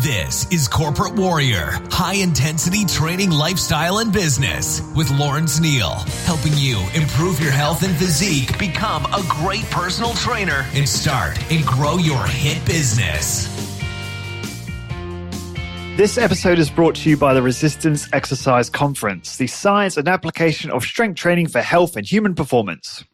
This is Corporate Warrior, high-intensity training lifestyle and business with Lawrence Neal, helping you improve your health and physique, become a great personal trainer, and start and grow your hit business. This episode is brought to you by the Resistance Exercise Conference, the science and application of strength training for health and human performance.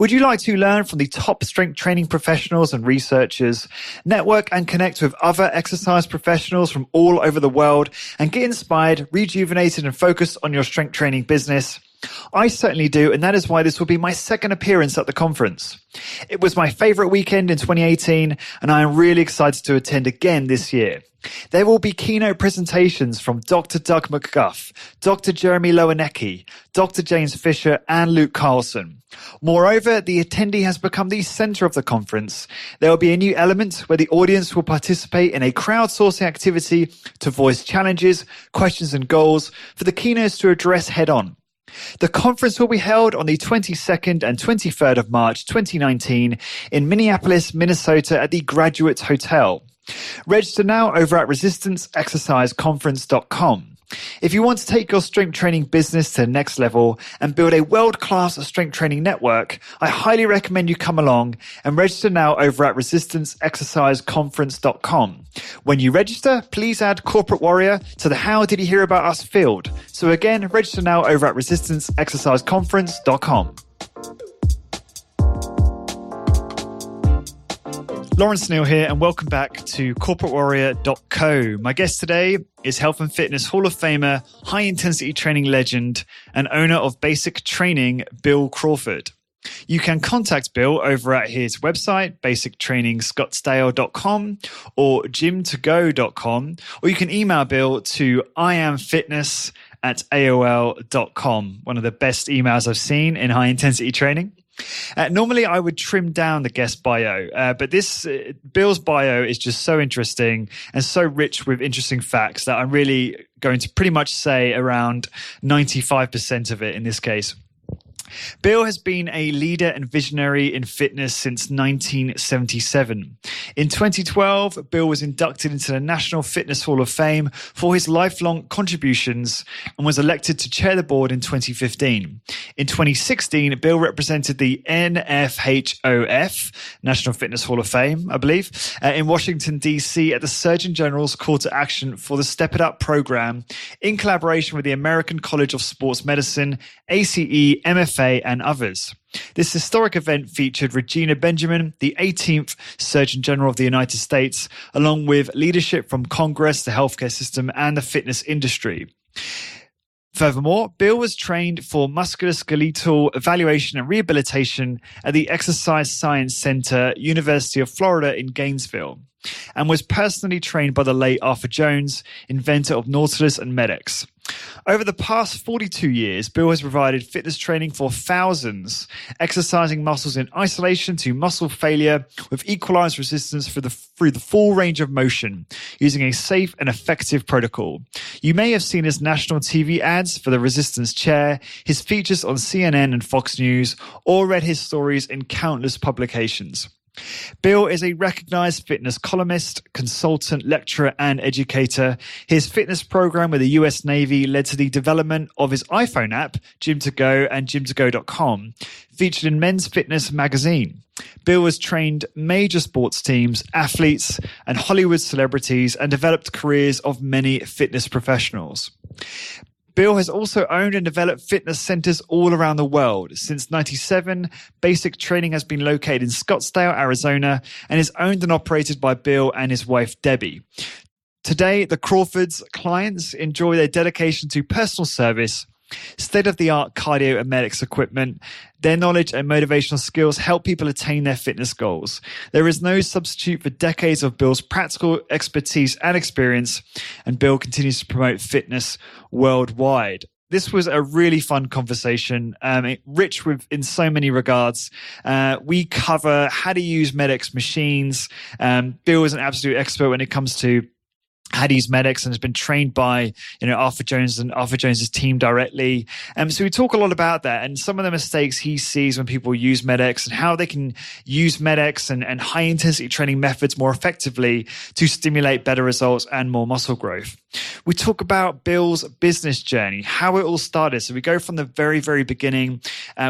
Would you like to learn from the top strength training professionals and researchers, network and connect with other exercise professionals from all over the world, and get inspired, rejuvenated, and focused on your strength training business? I certainly do, and that is why this will be my second appearance at the conference. It was my favorite weekend in 2018, and I am really excited to attend again this year. There will be keynote presentations from Dr. Doug McGuff, Dr. Jeremy Lowenecki, Dr. James Fisher, and Luke Carlson. Moreover, the attendee has become the center of the conference. There will be a new element where the audience will participate in a crowdsourcing activity to voice challenges, questions, and goals for the keynotes to address head-on. The conference will be held on the 22nd and 23rd of March 2019 in Minneapolis, Minnesota at the Graduate Hotel. Register now over at resistanceexerciseconference.com. If you want to take your strength training business to the next level and build a world-class strength training network, I highly recommend you come along and register now over at resistanceexerciseconference.com. When you register, please add Corporate Warrior to the How Did You Hear About Us field. So again, register now over at resistanceexerciseconference.com. Lawrence Neal here, and welcome back to corporatewarrior.co. My guest today is Health and Fitness Hall of Famer, high-intensity training legend, and owner of Basic Training, Bill Crawford. You can contact Bill over at his website, basictrainingscottsdale.com or gym2go.com, or you can email Bill to iamfitness@aol.com, one of the best emails I've seen in high-intensity training. Normally, I would trim down the guest bio, but this Bill's bio is just so interesting and so rich with interesting facts that I'm really going to pretty much say around 95% of it in this case. Bill has been a leader and visionary in fitness since 1977. In 2012, Bill was inducted into the National Fitness Hall of Fame for his lifelong contributions and was elected to chair the board in 2015. In 2016, Bill represented the NFHOF, National Fitness Hall of Fame, I believe, in Washington, D.C. at the Surgeon General's Call to Action for the Step It Up program in collaboration with the American College of Sports Medicine, ACE, MFA, and others. This historic event featured Regina Benjamin, the 18th Surgeon General of the United States, along with leadership from Congress, the healthcare system, and the fitness industry. Furthermore, Bill was trained for musculoskeletal evaluation and rehabilitation at the Exercise Science Center, University of Florida in Gainesville, and was personally trained by the late Arthur Jones, inventor of Nautilus and Med-X. Over the past 42 years, Bill has provided fitness training for thousands, exercising muscles in isolation to muscle failure with equalized resistance through the full range of motion, using a safe and effective protocol. You may have seen his national TV ads for the Resistance Chair, his features on CNN and Fox News, or read his stories in countless publications. Bill is a recognized fitness columnist, consultant, lecturer, and educator. His fitness program with the US Navy led to the development of his iPhone app, Gym2Go and gym2go.com, featured in Men's Fitness magazine. Bill has trained major sports teams, athletes, and Hollywood celebrities and developed careers of many fitness professionals. Bill has also owned and developed fitness centers all around the world. Since 1997, Basic Training has been located in Scottsdale, Arizona, and is owned and operated by Bill and his wife, Debbie. Today, the Crawfords' clients enjoy their dedication to personal service, state-of-the-art cardio and medics equipment. Their knowledge and motivational skills help people attain their fitness goals. There is no substitute for decades of Bill's practical expertise and experience, and Bill continues to promote fitness worldwide. This was a really fun conversation, rich in so many regards. We cover how to use Med-X machines. Bill is an absolute expert when it comes to how to use Medex and has been trained by, Arthur Jones and Arthur Jones's team directly. So we talk a lot about that and some of the mistakes he sees when people use Medex and how they can use Medex and high intensity training methods more effectively to stimulate better results and more muscle growth. We talk about Bill's business journey, how it all started. So we go from the very, very beginning.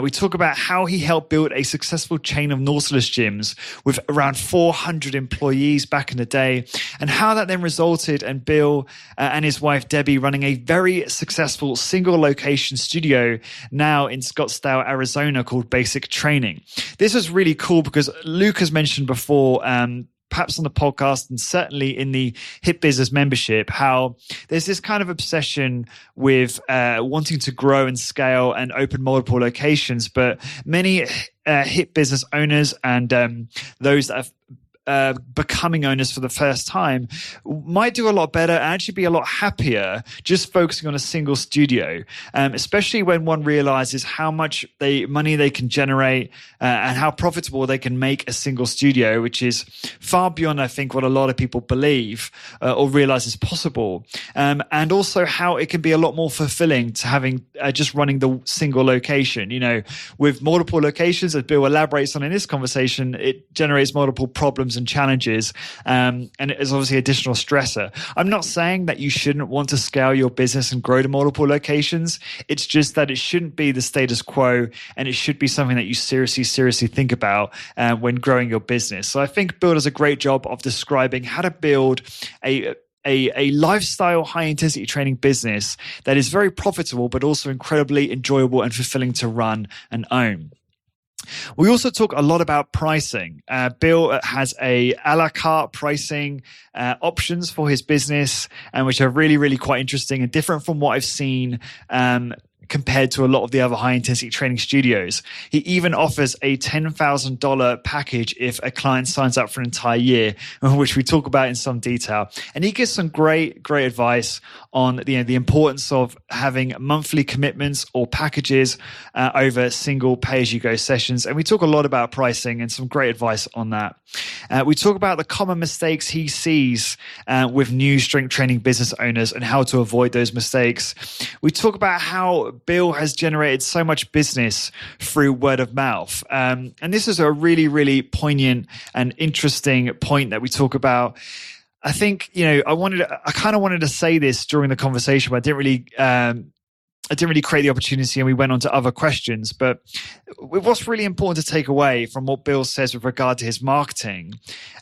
We talk about how he helped build a successful chain of Nautilus gyms with around 400 employees back in the day, and how that then resulted in Bill and his wife Debbie running a very successful single location studio now in Scottsdale, Arizona, called Basic Training. This was really cool because Luke has mentioned before, perhaps on the podcast and certainly in the Hit Business membership, how there's this kind of obsession with wanting to grow and scale and open multiple locations. But many Hit Business owners and those that have becoming owners for the first time might do a lot better and actually be a lot happier just focusing on a single studio, especially when one realizes how much money they can generate and how profitable they can make a single studio, which is far beyond, I think, what a lot of people believe or realize is possible. And also how it can be a lot more fulfilling to having just running the single location. With multiple locations, as Bill elaborates on in this conversation, it generates multiple problems and challenges, and it is obviously additional stressor. I'm not saying that you shouldn't want to scale your business and grow to multiple locations. It's just that it shouldn't be the status quo, and it should be something that you seriously think about when growing your business. So I think Bill does a great job of describing how to build a lifestyle high intensity training business that is very profitable, but also incredibly enjoyable and fulfilling to run and own. We also talk a lot about pricing. Bill has a la carte pricing options for his business, which are really, really quite interesting and different from what I've seen compared to a lot of the other high-intensity training studios. He even offers a $10,000 package if a client signs up for an entire year, which we talk about in some detail. And he gives some great advice on the importance of having monthly commitments or packages over single pay-as-you-go sessions. And we talk a lot about pricing and some great advice on that. We talk about the common mistakes he sees with new strength training business owners and how to avoid those mistakes. We talk about how Bill has generated so much business through word of mouth. And this is a really, really poignant and interesting point that we talk about. I think, I kind of wanted to say this during the conversation, but I didn't really create the opportunity, and we went on to other questions. But what's really important to take away from what Bill says with regard to his marketing,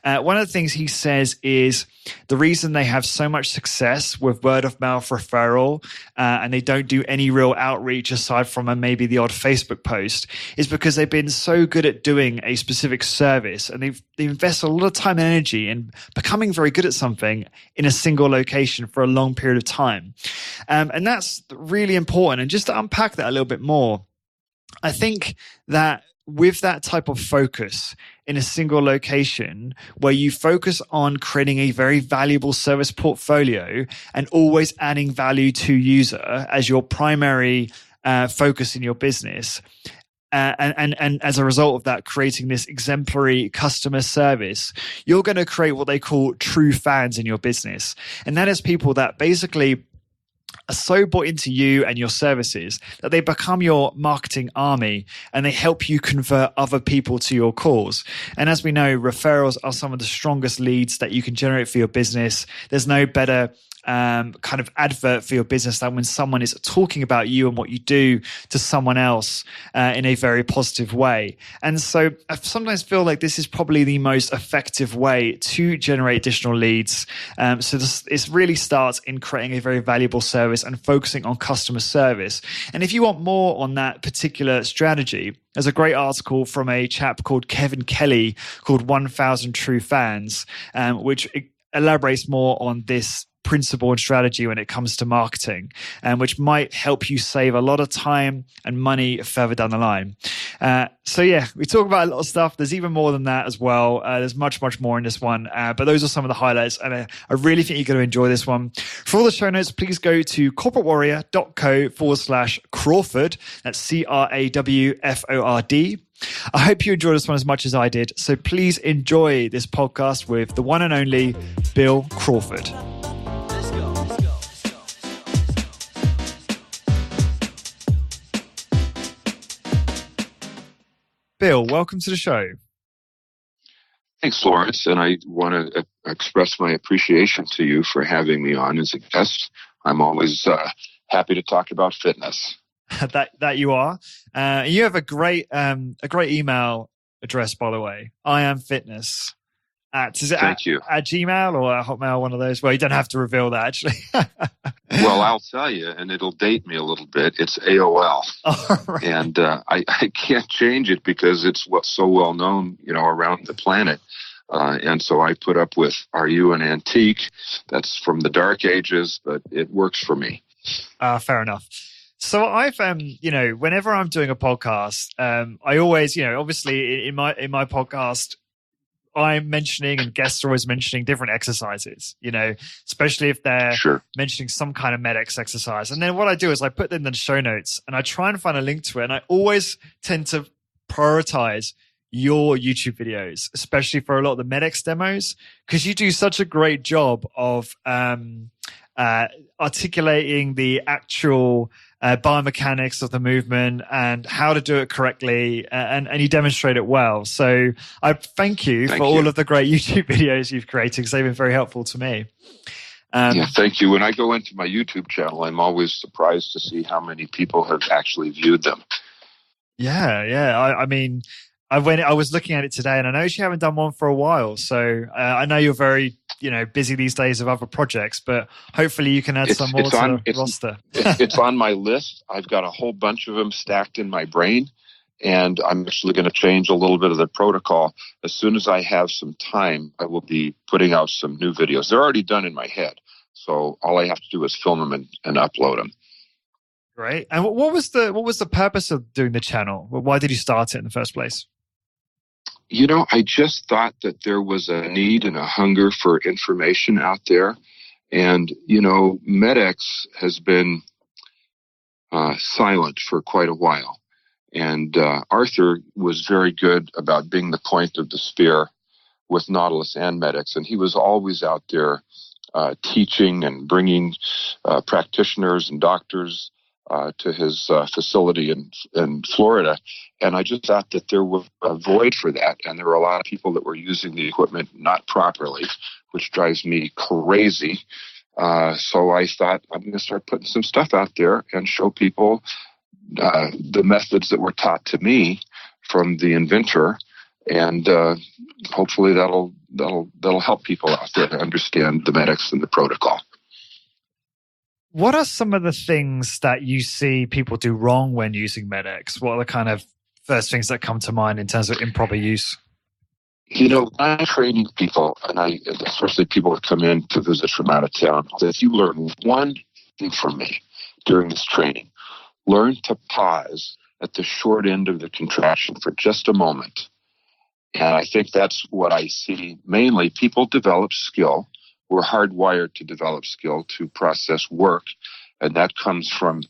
one of the things he says is the reason they have so much success with word of mouth referral and they don't do any real outreach aside from maybe the odd Facebook post is because they've been so good at doing a specific service, and they invest a lot of time and energy in becoming very good at something in a single location for a long period of time. And that's really important. And just to unpack that a little bit more, I think that with that type of focus in a single location where you focus on creating a very valuable service portfolio and always adding value to user as your primary focus in your business, and as a result of that, creating this exemplary customer service, you're going to create what they call true fans in your business. And that is people that basically are so bought into you and your services that they become your marketing army and they help you convert other people to your cause. And as we know, referrals are some of the strongest leads that you can generate for your business. There's no better kind of advert for your business than when someone is talking about you and what you do to someone else in a very positive way. And so I sometimes feel like this is probably the most effective way to generate additional leads. So it really starts in creating a very valuable service and focusing on customer service. And if you want more on that particular strategy, there's a great article from a chap called Kevin Kelly called 1000 True Fans, which elaborates more on this principle and strategy when it comes to marketing, which might help you save a lot of time and money further down the line. So yeah, we talk about a lot of stuff. There's even more than that as well. There's much more in this one, but those are some of the highlights, and I really think you're going to enjoy this one. For all the show notes, please go to corporatewarrior.co/Crawford. That's CRAWFORD. I hope you enjoyed this one as much as I did. So please enjoy this podcast with the one and only Bill Crawford. Bill, welcome to the show. Thanks, Lawrence. And I want to express my appreciation to you for having me on as a guest. I'm always happy to talk about fitness. that you are. You have a great email address, by the way. I am fitness. Thank you. At Gmail or at Hotmail, one of those? Well, you don't have to reveal that, actually. Well, I'll tell you, and it'll date me a little bit. It's AOL. Oh, right. And I can't change it because it's what's so well known, around the planet. And so I put up with, are you an antique? That's from the dark ages, but it works for me. Fair enough. So I've, whenever I'm doing a podcast, I always, obviously in my podcast, I'm mentioning and guests are always mentioning different exercises, especially if they're mentioning some kind of medics exercise. And then what I do is I put them in the show notes and I try and find a link to it. And I always tend to prioritize your YouTube videos, especially for a lot of the medics demos, because you do such a great job of articulating the actual biomechanics of the movement and how to do it correctly, and you demonstrate it well. So I thank you for all of the great YouTube videos you've created, because they've been very helpful to me. Thank you. When I go into my YouTube channel, I'm always surprised to see how many people have actually viewed them. Yeah. I mean, I was looking at it today, and I noticed you haven't done one for a while. So I know you're very, busy these days of other projects, but hopefully you can add some more to the roster. It's on my list. I've got a whole bunch of them stacked in my brain, and I'm actually going to change a little bit of the protocol. As soon as I have some time, I will be putting out some new videos. They're already done in my head, so all I have to do is film them and upload them. Great. And what was the purpose of doing the channel? Why did you start it in the first place? I just thought that there was a need and a hunger for information out there. And, Med-X has been silent for quite a while. And Arthur was very good about being the point of the spear with Nautilus and Med-X. And he was always out there teaching and bringing practitioners and doctors to his facility in Florida. And I just thought that there was a void for that. And there were a lot of people that were using the equipment not properly, which drives me crazy. So I thought I'm going to start putting some stuff out there and show people the methods that were taught to me from the inventor. And hopefully that'll help people out there to understand the Med-X and the protocol. What are some of the things that you see people do wrong when using Med-X? What are the kind of first things that come to mind in terms of improper use? I'm training people, and especially people that come in to visit from out of town, that if you learn one thing from me during this training, learn to pause at the short end of the contraction for just a moment. And I think that's what I see mainly. People develop skill. We're hardwired to develop skill to process work. And that comes from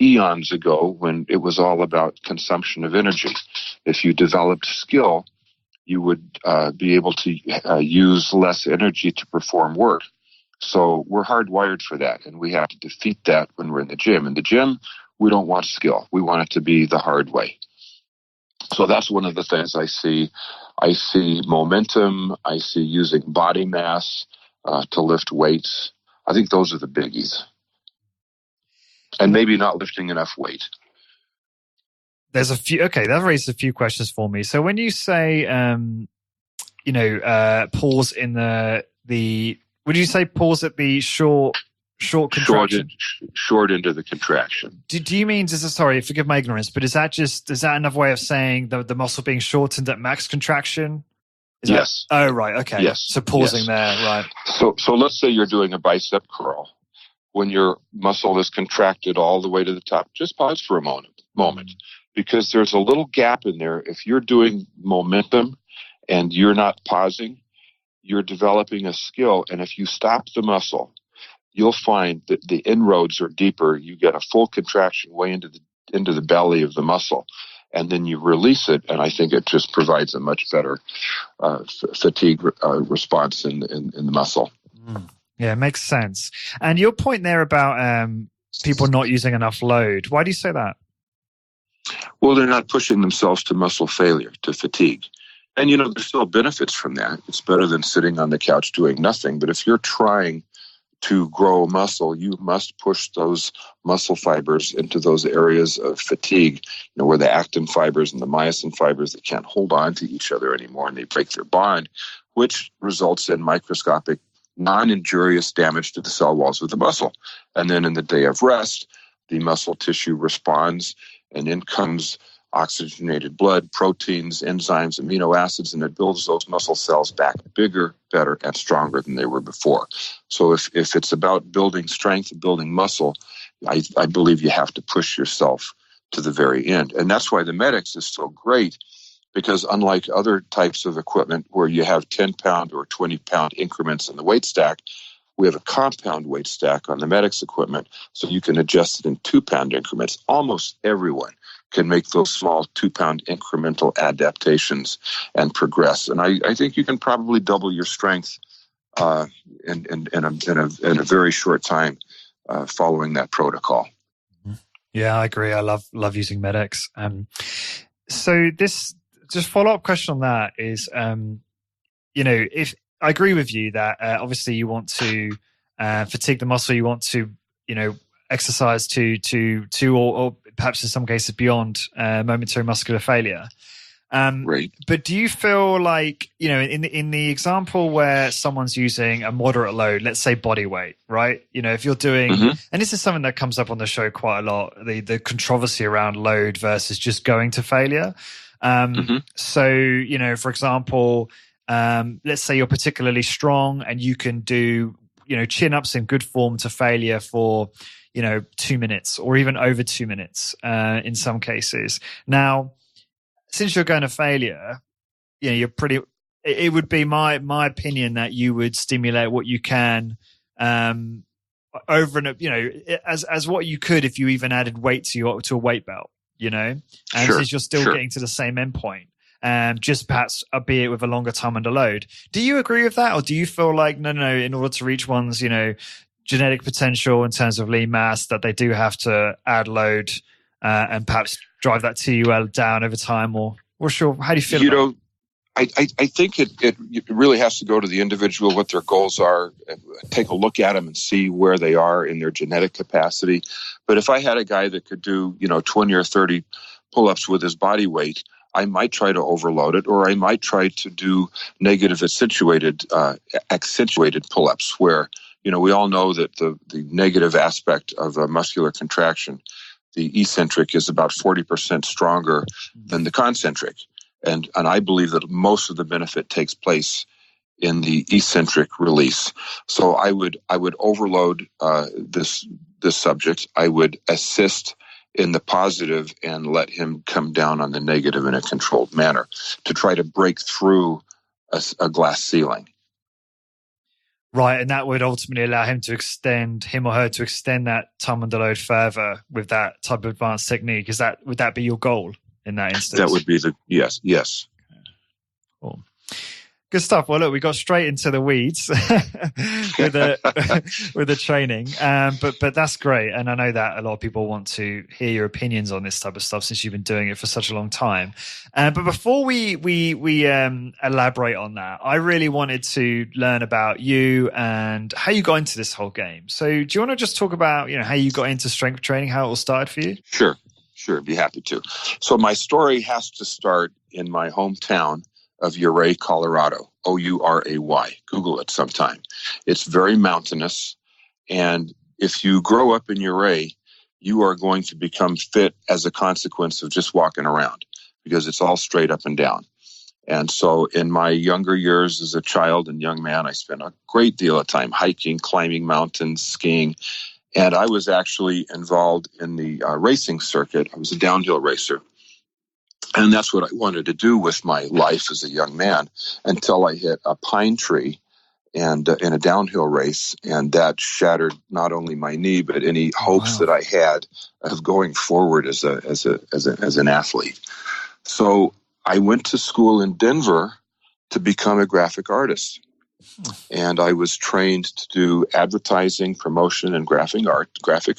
eons ago when it was all about consumption of energy. If you developed skill, you would be able to use less energy to perform work. So we're hardwired for that, and we have to defeat that when we're in the gym. In the gym, we don't want skill. We want it to be the hard way. So that's one of the things I see. I see momentum. I see using body mass to lift weights. I think those are the biggies. And maybe not lifting enough weight. There's a few. Okay, that raises a few questions for me. So when you say, pause in the would you say pause at the short contraction? Short into the contraction. Do you mean, sorry, forgive my ignorance, but is that another way of saying the muscle being shortened at max contraction? Yes. Oh, right. Okay. Yes. So pausing there, right. So let's say you're doing a bicep curl. When your muscle is contracted all the way to the top, just pause for a moment, because there's a little gap in there. If you're doing momentum and you're not pausing, you're developing a skill. And if you stop the muscle, you'll find that the inroads are deeper. You get a full contraction way into the belly of the muscle. And then you release it, and I think it just provides a much better fatigue response in the muscle. Yeah, it makes sense. And your point there about people not using enough load, why do you say that? Well, they're not pushing themselves to muscle failure, to fatigue. And, there's still benefits from that. It's better than sitting on the couch doing nothing. But if you're trying to grow muscle, you must push those muscle fibers into those areas of fatigue, where the actin fibers and the myosin fibers, they can't hold on to each other anymore and they break their bond, which results in microscopic, non-injurious damage to the cell walls of the muscle. And then in the day of rest, the muscle tissue responds, and in comes oxygenated blood, proteins, enzymes, amino acids, and it builds those muscle cells back bigger, better, and stronger than they were before. So if it's about building strength and building muscle, I believe you have to push yourself to the very end. And that's why the Medix is so great, because unlike other types of equipment where you have 10-pound or 20-pound increments in the weight stack, we have a compound weight stack on the Medix equipment, so you can adjust it in 2-pound increments. Almost everyone can make those small 2-pound incremental adaptations and progress. And I think you can probably double your strength in a very short time following that protocol. Yeah, I agree. I love using Medix. So this just follow-up question on that is, if I agree with you that obviously you want to fatigue the muscle, you want to, exercise to or perhaps in some cases beyond momentary muscular failure. Right. But do you feel like, in the example where someone's using a moderate load, let's say body weight, right? If you're doing, and this is something that comes up on the show quite a lot, the controversy around load versus just going to failure. So, for example, let's say you're particularly strong and you can do, chin-ups in good form to failure for, 2 minutes or even over 2 minutes in some cases. Now, since you're going to failure, you're pretty. It would be my opinion that you would stimulate what you can over and as what you could if you even added weight to a weight belt. And since you're still getting to the same endpoint, just perhaps albeit with a longer time under load. Do you agree with that, or do you feel like no? In order to reach one's genetic potential in terms of lean mass, that they do have to add load and perhaps drive that TUL down over time, or sure? How do you feel about it? I think it really has to go to the individual, what their goals are, take a look at them and see where they are in their genetic capacity. But if I had a guy that could do, 20 or 30 pull-ups with his body weight, I might try to overload it, or I might try to do negative accentuated pull-ups where, we all know that the negative aspect of a muscular contraction, the eccentric, is about 40% stronger than the concentric. And I believe that most of the benefit takes place in the eccentric release. So I would overload this subject. I would assist in the positive and let him come down on the negative in a controlled manner to try to break through a glass ceiling. Right, and that would ultimately allow him or her to extend that time under load further with that type of advanced technique. Would that be your goal in that instance? That would be yes. Okay. Cool. Good stuff. Well, look, we got straight into the weeds with the training, but that's great. And I know that a lot of people want to hear your opinions on this type of stuff since you've been doing it for such a long time. But before we elaborate on that, I really wanted to learn about you and how you got into this whole game. So, do you want to just talk about how you got into strength training, how it all started for you? Sure, be happy to. So, my story has to start in my hometown of Ouray, Colorado, Ouray. Google it sometime. It's very mountainous. And if you grow up in Ouray, you are going to become fit as a consequence of just walking around because it's all straight up and down. And so in my younger years as a child and young man, I spent a great deal of time hiking, climbing mountains, skiing. And I was actually involved in the racing circuit. I was a downhill racer. And that's what I wanted to do with my life as a young man until I hit a pine tree and in a downhill race. And that shattered not only my knee, but any hopes that I had of going forward as an athlete. So I went to school in Denver to become a graphic artist. And I was trained to do advertising, promotion, and graphic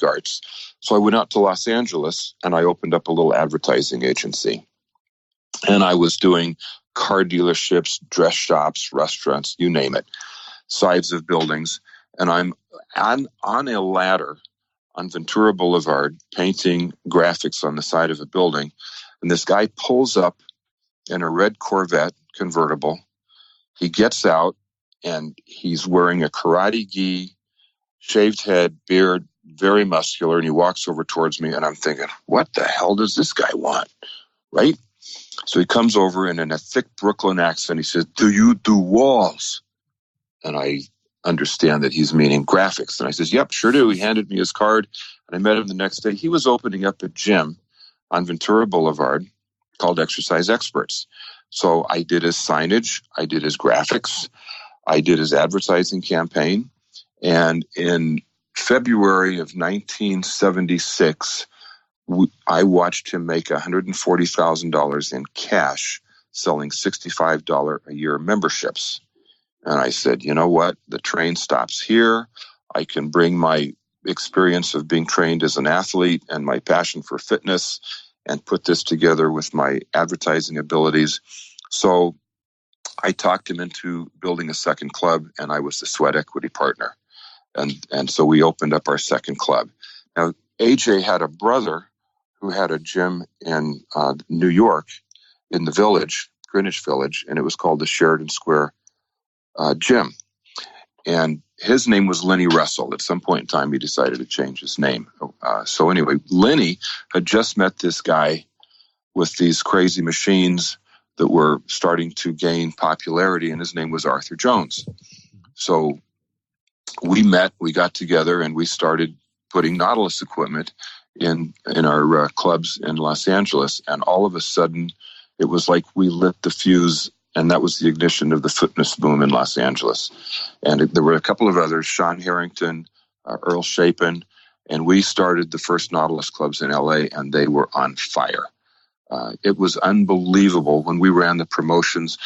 arts. So I went out to Los Angeles and I opened up a little advertising agency. And I was doing car dealerships, dress shops, restaurants, you name it, sides of buildings. And I'm on a ladder on Ventura Boulevard painting graphics on the side of a building. And this guy pulls up in a red Corvette convertible. He gets out and he's wearing a karate gi, shaved head, beard, very muscular. And he walks over towards me and I'm thinking, what the hell does this guy want? Right? So he comes over and in a thick Brooklyn accent, he says, do you do walls? And I understand that he's meaning graphics. And I says, yep, sure do. He handed me his card and I met him the next day. He was opening up a gym on Ventura Boulevard called Exercise Experts. So I did his signage, I did his graphics, I did his advertising campaign. And in February of 1976, I watched him make $140,000 in cash selling $65 a year memberships. And I said, you know what? The train stops here. I can bring my experience of being trained as an athlete and my passion for fitness and put this together with my advertising abilities. So I talked him into building a second club, and I was the sweat equity partner. And so we opened up our second club. Now, AJ had a brother who had a gym in New York in the Village, Greenwich Village, and it was called the Sheridan Square Gym. And his name was Lenny Russell. At some point in time, he decided to change his name. So anyway, Lenny had just met this guy with these crazy machines that were starting to gain popularity, and his name was Arthur Jones. So we met, we got together, and we started putting Nautilus equipment in our clubs in Los Angeles. And all of a sudden, it was like we lit the fuse, and that was the ignition of the fitness boom in Los Angeles. And there were a couple of others, Sean Harrington, Earl Shapin, and we started the first Nautilus clubs in LA, and they were on fire. It was unbelievable. When we ran the promotions,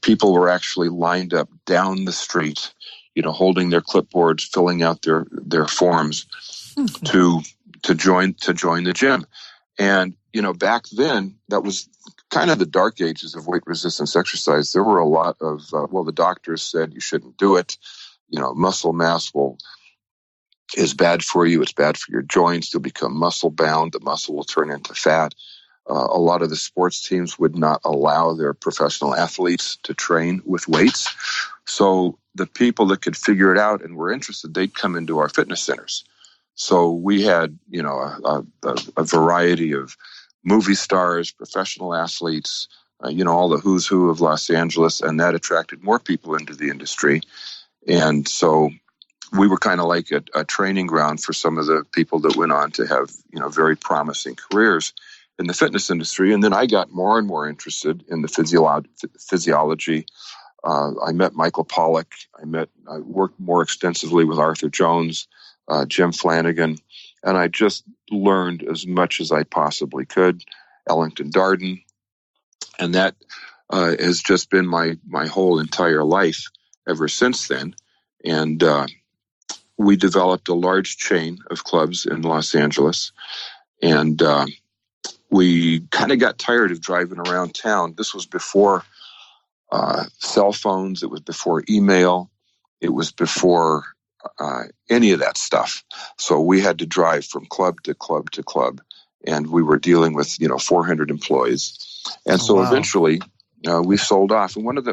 people were actually lined up down the street, holding their clipboards, filling out their forms to join the gym. And, back then, that was kind of the dark ages of weight resistance exercise. There were a lot of, the doctors said you shouldn't do it. Muscle mass is bad for you. It's bad for your joints. You'll become muscle bound. The muscle will turn into fat. A lot of the sports teams would not allow their professional athletes to train with weights. So the people that could figure it out and were interested, they'd come into our fitness centers. So we had, a variety of movie stars, professional athletes, all the who's who of Los Angeles, and that attracted more people into the industry. And so we were kind of like a training ground for some of the people that went on to have, very promising careers in the fitness industry. And then I got more and more interested in the physiology. I met Michael Pollack. I worked more extensively with Arthur Jones, Jim Flanagan, and I just learned as much as I possibly could. Ellington Darden, and that has just been my whole entire life ever since then. And we developed a large chain of clubs in Los Angeles, and we kind of got tired of driving around town. This was before cell phones. It was before email. It was before any of that stuff. So we had to drive from club to club to club, and we were dealing with 400 employees. And so eventually we sold off. And one of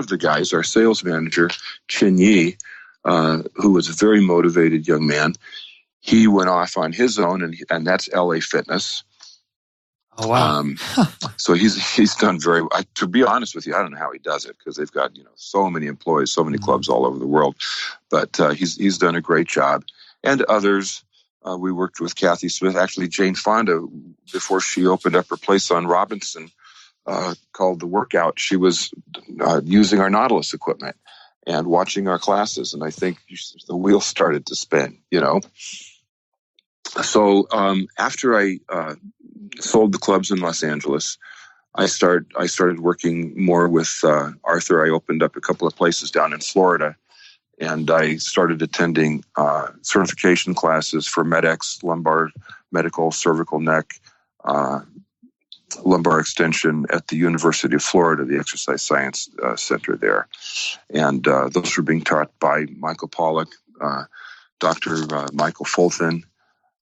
the guys, our sales manager, Chin Yi, who was a very motivated young man, he went off on his own, and that's LA Fitness. Oh, wow. So he's done very well. To be honest with you, I don't know how he does it, because they've got, so many employees, so many clubs all over the world, but he's done a great job. And others, we worked with Kathy Smith, actually Jane Fonda, before she opened up her place on Robinson, called The Workout. She was using our Nautilus equipment and watching our classes. And I think the wheels started to spin, So after I sold the clubs in Los Angeles, I started working more with Arthur. I opened up a couple of places down in Florida, And I started attending certification classes for MedX, lumbar, medical, cervical, neck, lumbar extension at the University of Florida, the Exercise Science Center there. And those were being taught by Michael Pollack, Dr. Michael Fulton.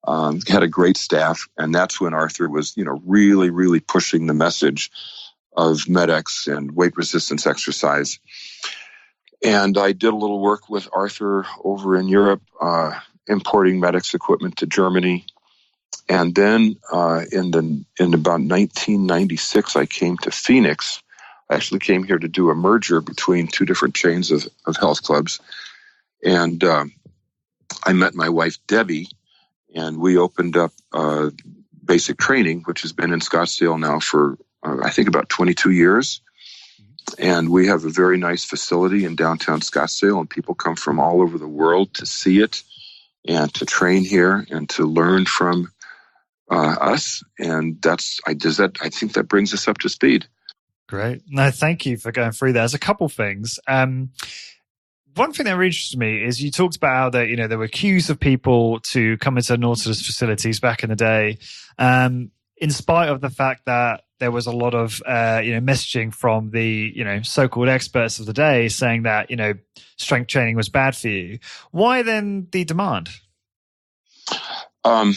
Had a great staff. And that's when Arthur was, really, really pushing the message of MedX and weight resistance exercise. And I did a little work with Arthur over in Europe, importing MedX equipment to Germany. And then in about 1996, I came to Phoenix. I actually came here to do a merger between two different chains of health clubs. And I met my wife, Debbie, and we opened up Basic Training, which has been in Scottsdale now for, I think, about 22 years. And we have a very nice facility in downtown Scottsdale, and people come from all over the world to see it and to train here and to learn from us. And I think that brings us up to speed. Great. No, thank you for going through that. There's a couple things. One thing that really interested me is you talked about how that, there were queues of people to come into Nautilus facilities back in the day, in spite of the fact that there was a lot of, messaging from the, so-called experts of the day saying that, strength training was bad for you. Why then the demand? I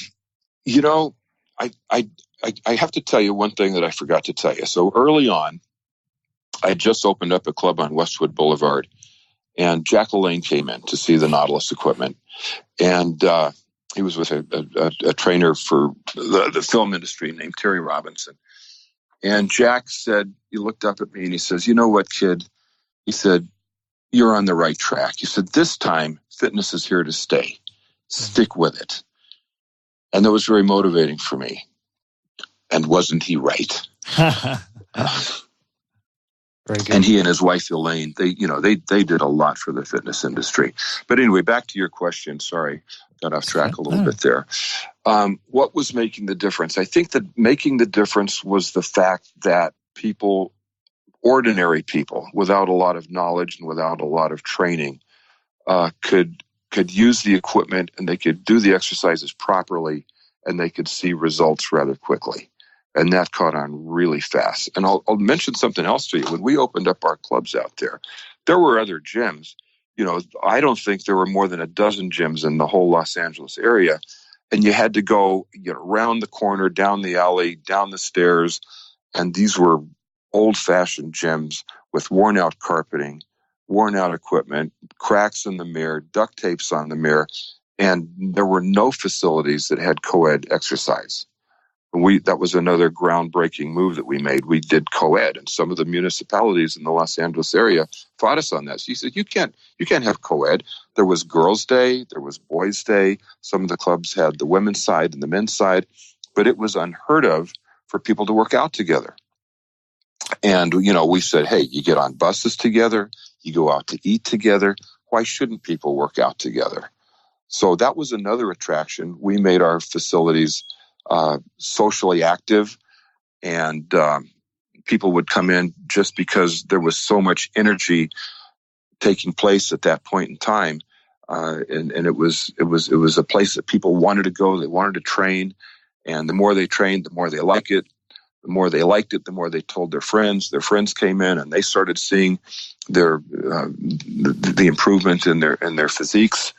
have to tell you one thing that I forgot to tell you. So early on, I had just opened up a club on Westwood Boulevard, and Jack LaLanne came in to see the Nautilus equipment. And he was with a trainer for the film industry named Terry Robinson. And Jack said, he looked up at me and he says, "You know what, kid?" He said, "You're on the right track." He said, "This time, fitness is here to stay. Stick with it." And that was very motivating for me. And wasn't he right? Very good. And he and his wife Elaine, they did a lot for the fitness industry. But anyway, back to your question. Sorry, got off track a little bit there. What was making the difference? I think that making the difference was the fact that people, ordinary people, without a lot of knowledge and without a lot of training, could use the equipment and they could do the exercises properly and they could see results rather quickly. And that caught on really fast. And I'll mention something else to you. When we opened up our clubs out there were other gyms. I don't think there were more than a dozen gyms in the whole Los Angeles area. And you had to go around the corner, down the alley, down the stairs. And these were old-fashioned gyms with worn-out carpeting, worn-out equipment, cracks in the mirror, duct tapes on the mirror. And there were no facilities that had co-ed exercise. That was another groundbreaking move that we made. We did co-ed, and some of the municipalities in the Los Angeles area fought us on that. So he said, you can't have co-ed. There was Girls' Day, there was Boys' Day. Some of the clubs had the women's side and the men's side, but it was unheard of for people to work out together. And, we said, hey, you get on buses together, you go out to eat together. Why shouldn't people work out together? So that was another attraction. We made our facilities socially active, and people would come in just because there was so much energy taking place at that point in time, and it was a place that people wanted to go. They wanted to train, and the more they trained, the more they liked it. The more they liked it, the more they told their friends. Their friends came in, and they started seeing the improvement in their physiques,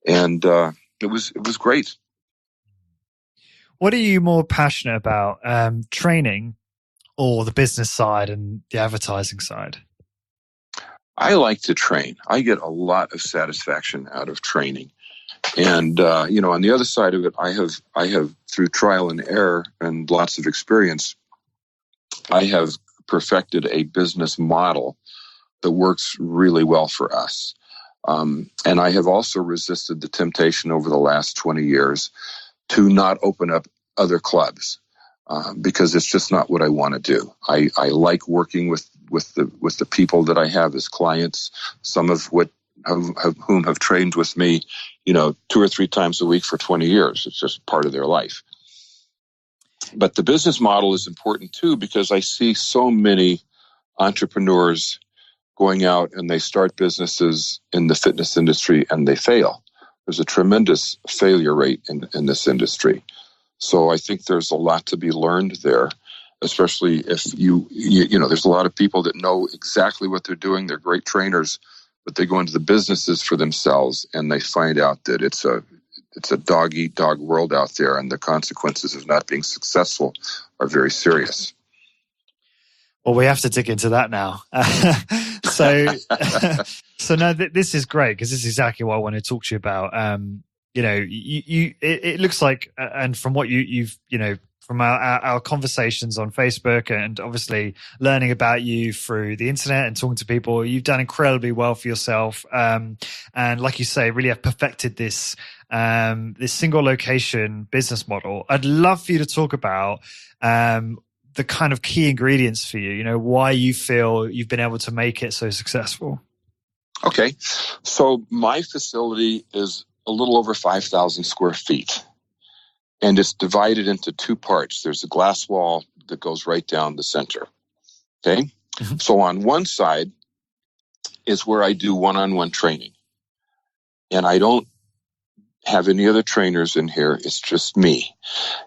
and it was great. What are you more passionate about, training or the business side and the advertising side? I like to train. I get a lot of satisfaction out of training. And, on the other side of it, I have through trial and error and lots of experience, I have perfected a business model that works really well for us. And I have also resisted the temptation over the last 20 years to not open up other clubs, because it's just not what I want to do. I like working with the people that I have as clients, some of whom have trained with me, 2 or 3 times a week for 20 years. It's just part of their life. But the business model is important too, because I see so many entrepreneurs going out and they start businesses in the fitness industry and they fail. There's a tremendous failure rate in this industry. So I think there's a lot to be learned there, especially if you know, there's a lot of people that know exactly what they're doing. They're great trainers, but they go into the businesses for themselves and they find out that it's a dog-eat-dog world out there, and the consequences of not being successful are very serious. Well, we have to dig into that now. So no, this is great, because this is exactly what I want to talk to you about. You know, it looks like, and from what you've, you know, from our conversations on Facebook and obviously learning about you through the internet and talking to people, you've done incredibly well for yourself. And like you say, really have perfected this single location business model. I'd love for you to talk about the kind of key ingredients for you, you know, why you feel you've been able to make it so successful. Okay. So my facility is a little over 5,000 square feet, and it's divided into two parts. There's a glass wall that goes right down the center. Okay. Mm-hmm. So on one side is where I do one-on-one training, and I don't have any other trainers in here. It's just me.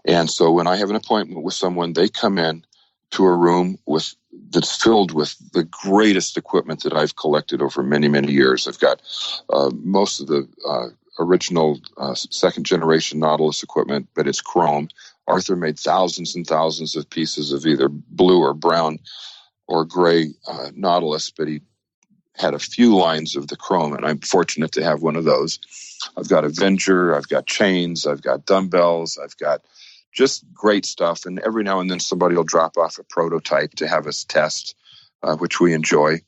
And so when I have an appointment with someone, they come in to a room that's filled with the greatest equipment that I've collected over many, many years. I've got most of the original second generation Nautilus equipment, but it's chrome. Arthur made thousands and thousands of pieces of either blue or brown or gray Nautilus, but he had a few lines of the chrome, and I'm fortunate to have one of those. I've got Avenger, I've got chains, I've got dumbbells, I've got just great stuff. And every now and then somebody will drop off a prototype to have us test, which we enjoy.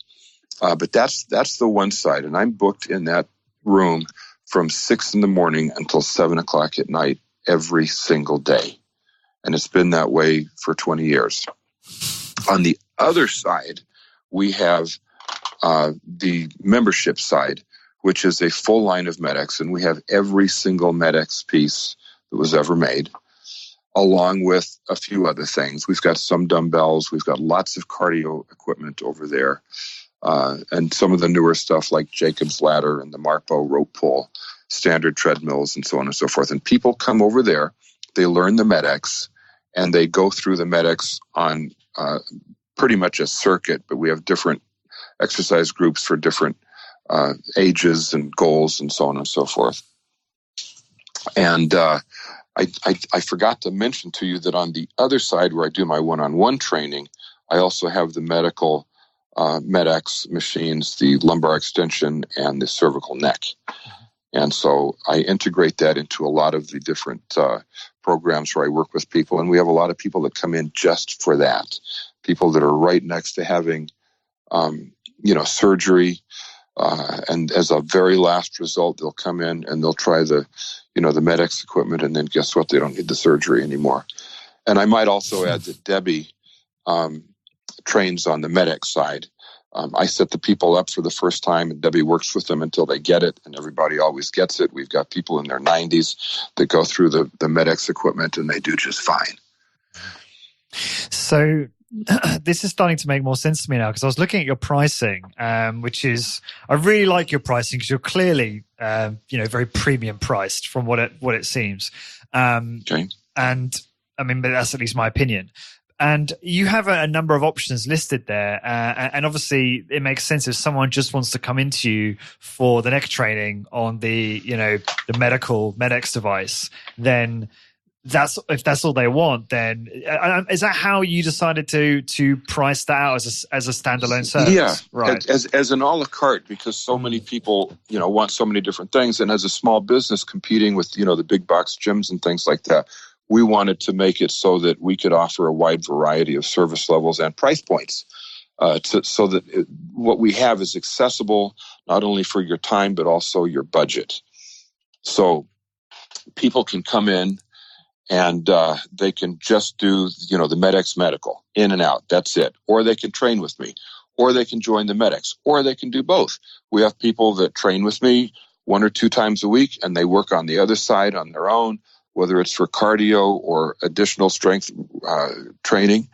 But that's the one side. And I'm booked in that room from 6 a.m. until 7 o'clock at night every single day. And it's been that way for 20 years. On the other side, we have the membership side, which is a full line of Med-X, and we have every single Med-X piece that was ever made, along with a few other things. We've got some dumbbells. We've got lots of cardio equipment over there, and some of the newer stuff like Jacob's Ladder and the Marpo rope pull, standard treadmills, and so on and so forth. And people come over there, they learn the Med-X, and they go through the Med-X on pretty much a circuit, but we have different exercise groups for different ages and goals and so on and so forth. And I forgot to mention to you that on the other side where I do my one-on-one training, I also have the medical Med-X machines, the lumbar extension and the cervical neck. And so I integrate that into a lot of the different programs where I work with people. And we have a lot of people that come in just for that. People that are right next to having, surgery. And as a very last result, they'll come in and they'll try the Med-X equipment, and then guess what? They don't need the surgery anymore. And I might also add that Debbie trains on the Med-X side. I set the people up for the first time, and Debbie works with them until they get it, and everybody always gets it. We've got people in their 90s that go through the Med-X equipment, and they do just fine. So this is starting to make more sense to me now, because I was looking at your pricing, which is, I really like your pricing because you're clearly, very premium priced from what it seems. Okay. And I mean, but that's at least my opinion. And you have a number of options listed there. And obviously it makes sense if someone just wants to come into you for the neck training on the medical Med-X device, then if that's all they want, then is that how you decided to price that out as a standalone service? Yeah, right. As an a la carte, because so many people, want so many different things. And as a small business competing with, the big box gyms and things like that, we wanted to make it so that we could offer a wide variety of service levels and price points, so that what we have is accessible not only for your time, but also your budget. So people can come in and they can just do, the Med-X medical, in and out. That's it. Or they can train with me, or they can join the Med-X, or they can do both. We have people that train with me 1 or 2 times a week, and they work on the other side on their own, whether it's for cardio or additional strength training.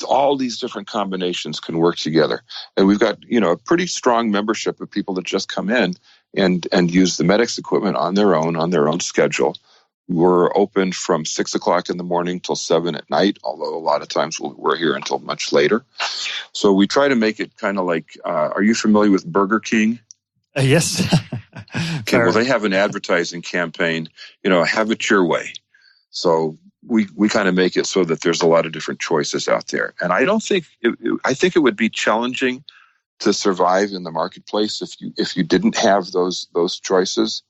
all these different combinations can work together. And we've got, a pretty strong membership of people that just come in and use the Medix equipment on their own schedule. We're open from 6 o'clock in the morning till 7 at night, although a lot of times we're here until much later. So we try to make it kind of like, are you familiar with Burger King? Yes. Okay, well, they have an advertising campaign, have it your way. So we kind of make it so that there's a lot of different choices out there. And I think it would be challenging to survive in the marketplace if you didn't have those choices.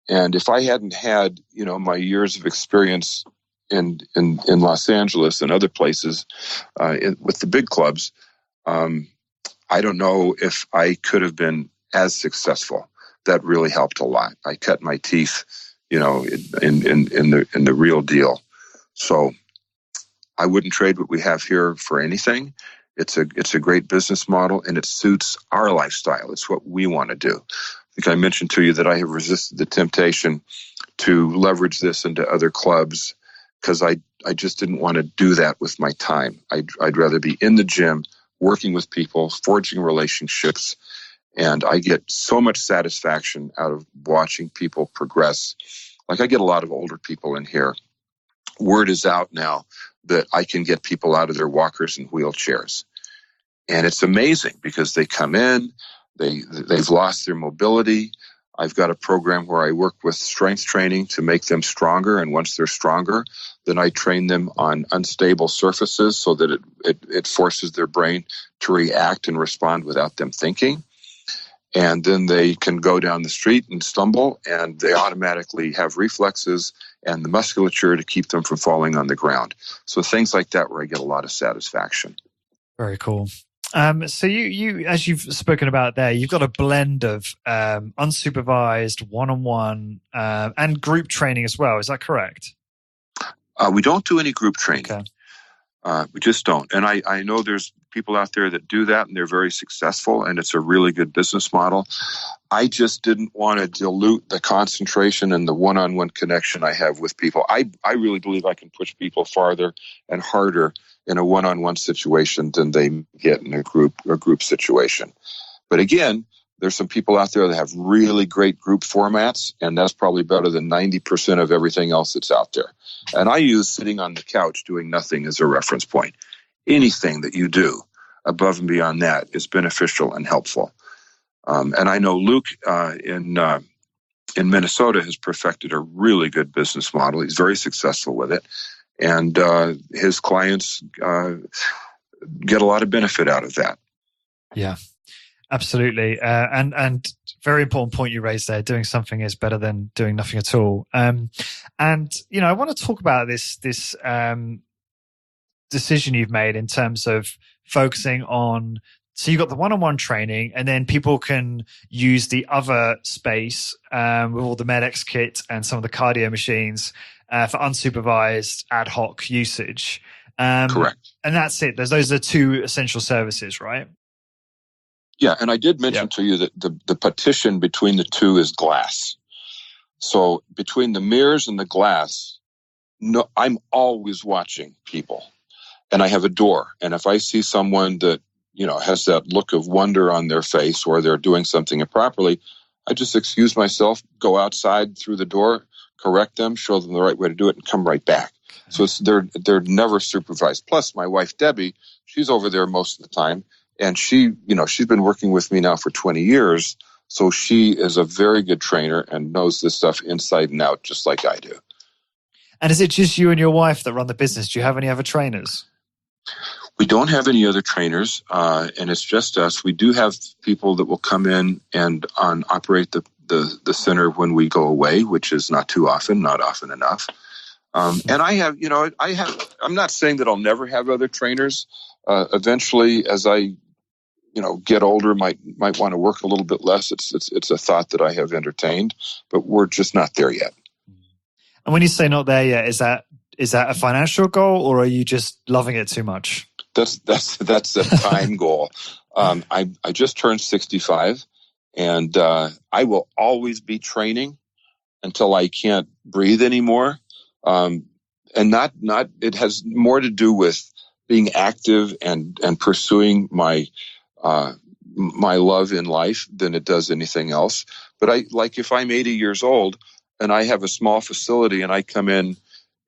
And if I hadn't had, my years of experience in Los Angeles and other places with the big clubs, I don't know if I could have been as successful. That really helped a lot. I cut my teeth, in the real deal. So I wouldn't trade what we have here for anything. It's a great business model, and it suits our lifestyle. It's what we want to do. I think I mentioned to you that I have resisted the temptation to leverage this into other clubs because I just didn't want to do that with my time. I'd rather be in the gym, working with people, forging relationships, and I get so much satisfaction out of watching people progress. Like I get a lot of older people in here. Word is out now that I can get people out of their walkers and wheelchairs. And it's amazing because they come in, they've lost their mobility. I've got a program where I work with strength training to make them stronger. And once they're stronger, then I train them on unstable surfaces so that it forces their brain to react and respond without them thinking. And then they can go down the street and stumble, and they automatically have reflexes and the musculature to keep them from falling on the ground. So things like that where I get a lot of satisfaction. Very cool. So you, as you've spoken about there, you've got a blend of unsupervised, one-on-one, and group training as well. Is that correct? We don't do any group training. Okay. We just don't. And I know there's people out there that do that, and they're very successful, and it's a really good business model. I just didn't want to dilute the concentration and the one-on-one connection I have with people. I really believe I can push people farther and harder in a one-on-one situation than they get in a group situation. But again, there's some people out there that have really great group formats, and that's probably better than 90% of everything else that's out there. And I use sitting on the couch doing nothing as a reference point. Anything that you do above and beyond that is beneficial and helpful. And I know Luke in Minnesota has perfected a really good business model. He's very successful with it. And his clients get a lot of benefit out of that. Yeah. Absolutely. And very important point you raised there. Doing something is better than doing nothing at all. And, I want to talk about this decision you've made in terms of focusing on, so you've got the one-on-one training, and then people can use the other space with all the Medix kit and some of the cardio machines for unsupervised ad hoc usage. Correct. And that's it. Those are two essential services, right? Yeah, and I did mention to you that the partition between the two is glass. So between the mirrors and the glass, I'm always watching people. And I have a door. And if I see someone that, has that look of wonder on their face, or they're doing something improperly, I just excuse myself, go outside through the door, correct them, show them the right way to do it, and come right back. So they're never supervised. Plus, my wife, Debbie, she's over there most of the time. And she's been working with me now for 20 years. So she is a very good trainer and knows this stuff inside and out, just like I do. And is it just you and your wife that run the business? Do you have any other trainers? We don't have any other trainers, and it's just us. We do have people that will come in and operate the center when we go away, which is not too often, not often enough. And I'm not saying that I'll never have other trainers. Eventually, as I get older, might want to work a little bit less. It's a thought that I have entertained, but we're just not there yet. And when you say not there yet, is that a financial goal, or are you just loving it too much? That's a time goal. I just turned 65, and I will always be training until I can't breathe anymore. And not it has more to do with being active and pursuing my love in life than it does anything else. But if I'm 80 years old and I have a small facility and I come in,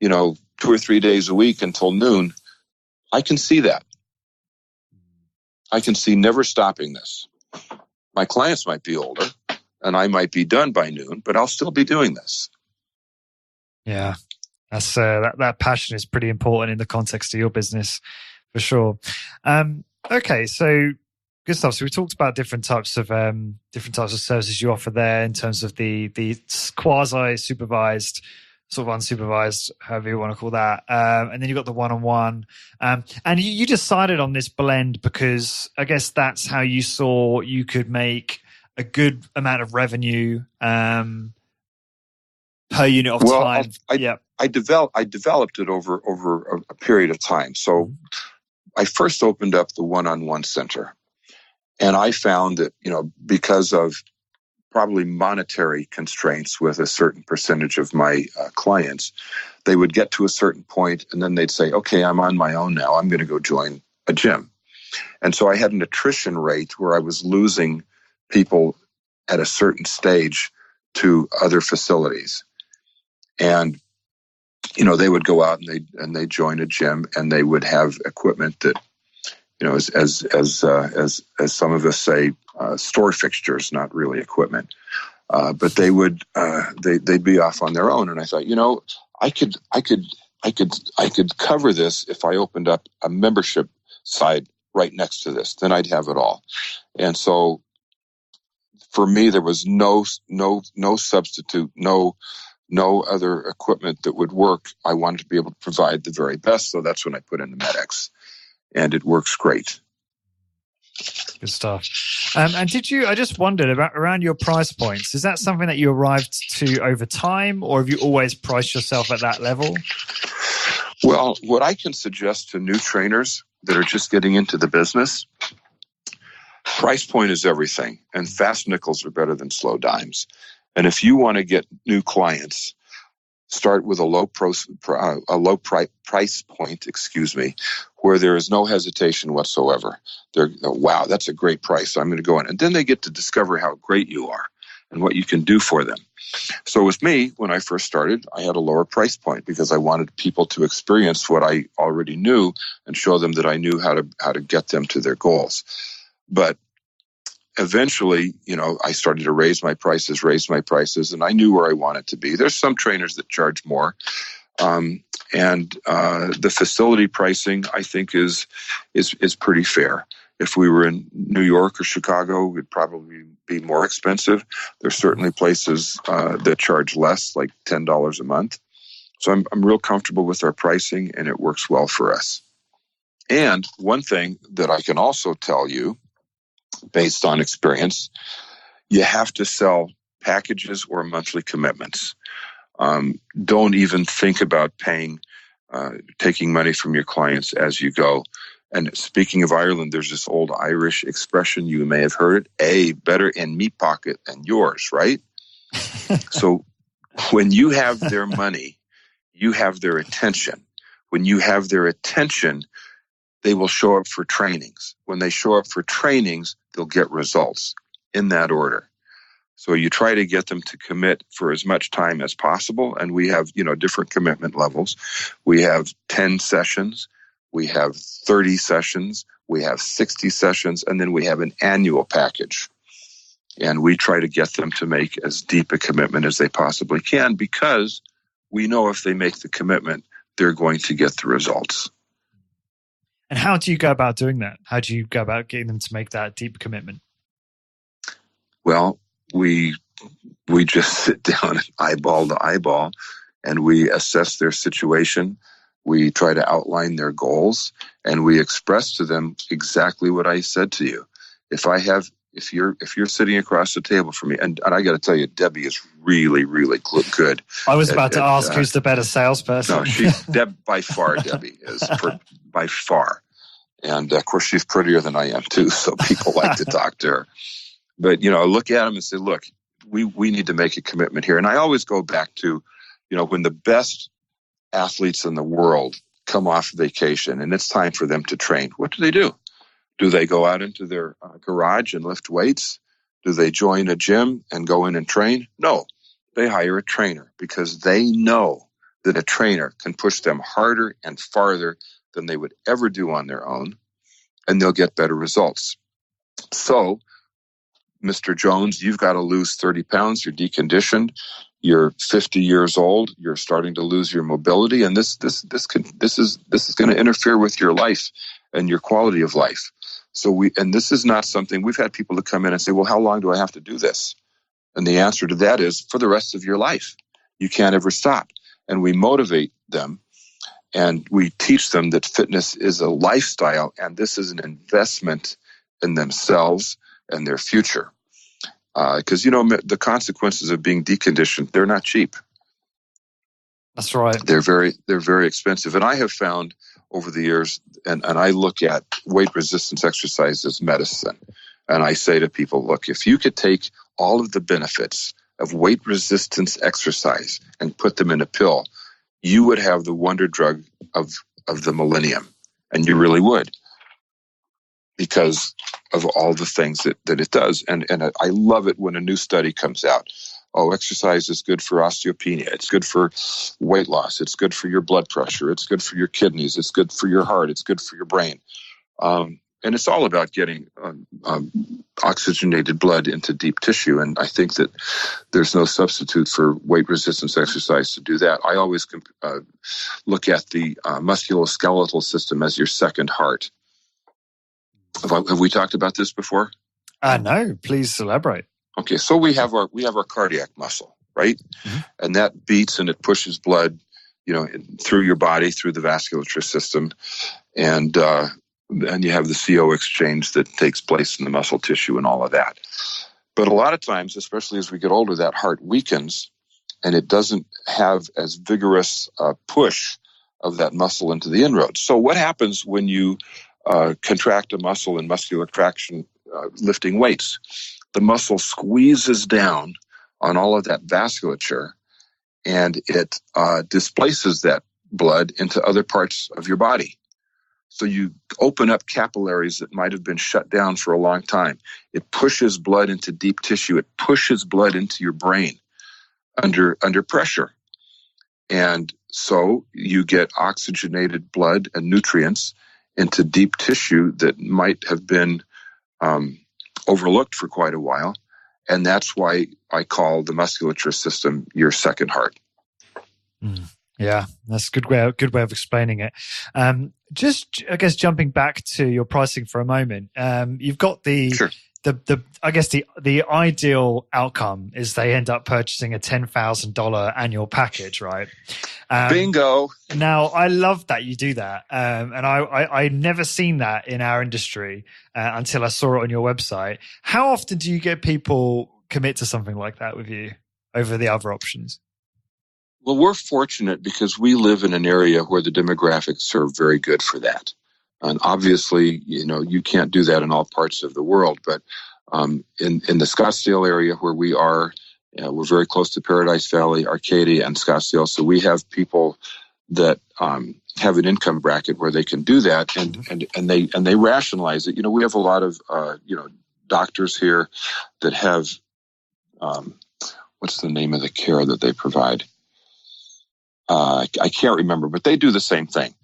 2 or 3 days a week until noon, I can see that. I can see never stopping this. My clients might be older and I might be done by noon, but I'll still be doing this. Yeah. That's that passion is pretty important in the context of your business, for sure. Okay, so good stuff. So we talked about different types of services you offer there in terms of the quasi supervised, sort of unsupervised, however you want to call that, and then you've got the one-on-one. And you decided on this blend because I guess that's how you saw you could make a good amount of revenue per unit of time. I developed it over a period of time. So I first opened up the one-on-one center, and I found that, because of probably monetary constraints with a certain percentage of my clients, they would get to a certain point and then they'd say, okay, I'm on my own now. I'm going to go join a gym. And so I had an attrition rate where I was losing people at a certain stage to other facilities. And, they would go out and they'd join a gym and they would have equipment that, as some of us say, store fixtures, not really equipment. But they would, they'd be off on their own. And I thought, I could cover this if I opened up a membership side right next to this. Then I'd have it all. And so for me, there was no substitute, no other equipment that would work. I wanted to be able to provide the very best. So that's when I put in the MedX, and it works great. Good stuff. And I just wondered around your price points, is that something that you arrived to over time, or have you always priced yourself at that level? Well, what I can suggest to new trainers that are just getting into the business, price point is everything, and fast nickels are better than slow dimes. And if you want to get new clients, start with a low price point, where there is no hesitation whatsoever. They're, wow, that's a great price. So I'm going to go in. And then they get to discover how great you are and what you can do for them. So with me, when I first started, I had a lower price point because I wanted people to experience what I already knew and show them that I knew how to get them to their goals. But eventually, I started to raise my prices, and I knew where I wanted to be. There's some trainers that charge more. And the facility pricing, I think, is pretty fair. If we were in New York or Chicago, it would probably be more expensive. There's certainly places that charge less, like $10 a month. So I'm real comfortable with our pricing, and it works well for us. And one thing that I can also tell you, based on experience, you have to sell packages or monthly commitments. Don't even think about taking money from your clients as you go. And speaking of Ireland, there's this old Irish expression, you may have heard it, better in me pocket than yours, right? So when you have their money, you have their attention. When you have their attention, they will show up for trainings. When they show up for trainings, they'll get results in that order. So you try to get them to commit for as much time as possible. And we have, different commitment levels. We have 10 sessions. We have 30 sessions. We have 60 sessions. And then we have an annual package. And we try to get them to make as deep a commitment as they possibly can, because we know if they make the commitment, they're going to get the results. And how do you go about doing that? How do you go about getting them to make that deep commitment? Well, we just sit down eyeball to eyeball, and we assess their situation. We try to outline their goals, and we express to them exactly what I said to you. If you're sitting across the table from me, and I got to tell you, Debbie is really, really good. I was about to ask who's the better salesperson. No, by far, Debbie is by far. And of course, she's prettier than I am too, so people like to talk to her. But, look at them and say, look, we need to make a commitment here. And I always go back to, when the best athletes in the world come off vacation and it's time for them to train, what do? Do they go out into their garage and lift weights? Do they join a gym and go in and train? No, they hire a trainer because they know that a trainer can push them harder and farther than they would ever do on their own, and they'll get better results. So, Mr. Jones, you've got to lose 30 pounds. You're deconditioned. You're 50 years old. You're starting to lose your mobility, and this is going to interfere with your life and your quality of life. So this is not something we've had people to come in and say, well, how long do I have to do this? And the answer to that is for the rest of your life. You can't ever stop. And we motivate them and we teach them that fitness is a lifestyle and this is an investment in themselves and their future. Because, the consequences of being deconditioned, they're not cheap. That's right. They're very expensive. And I have found over the years, and I look at weight resistance exercise as medicine. And I say to people, look, if you could take all of the benefits of weight resistance exercise and put them in a pill, you would have the wonder drug of the millennium. And you really would, because of all the things that it does. And I love it when a new study comes out. Oh, exercise is good for osteopenia. It's good for weight loss. It's good for your blood pressure. It's good for your kidneys. It's good for your heart. It's good for your brain. And it's all about getting oxygenated blood into deep tissue. And I think that there's no substitute for weight resistance exercise to do that. I always look at the musculoskeletal system as your second heart. Have we talked about this before? No, please elaborate. Okay, so we have our cardiac muscle, right? Mm-hmm. And that beats and it pushes blood, through your body, through the vasculature system, and you have the CO exchange that takes place in the muscle tissue and all of that. But a lot of times, especially as we get older, that heart weakens, and it doesn't have as vigorous a push of that muscle into the inroads. So what happens when you contract a muscle in muscular traction, lifting weights? The muscle squeezes down on all of that vasculature, and it displaces that blood into other parts of your body. So you open up capillaries that might have been shut down for a long time. It pushes blood into deep tissue. It pushes blood into your brain under pressure. And so you get oxygenated blood and nutrients into deep tissue that might have been overlooked for quite a while. And that's why I call the musculature system your second heart. Yeah, that's a good way of explaining it. Just, I guess, jumping back to your pricing for a moment, you've got Sure. I guess the ideal outcome is they end up purchasing a $10,000 annual package, right? Bingo. Now, I love that you do that. And I never seen that in our industry until I saw it on your website. How often do you get people commit to something like that with you over the other options? Well, we're fortunate because we live in an area where the demographics are very good for that. And obviously, you can't do that in all parts of the world. But in the Scottsdale area where we are, we're very close to Paradise Valley, Arcadia, and Scottsdale. So we have people that have an income bracket where they can do that, and they rationalize it. We have a lot of doctors here that have what's the name of the care that they provide? I can't remember, but they do the same thing.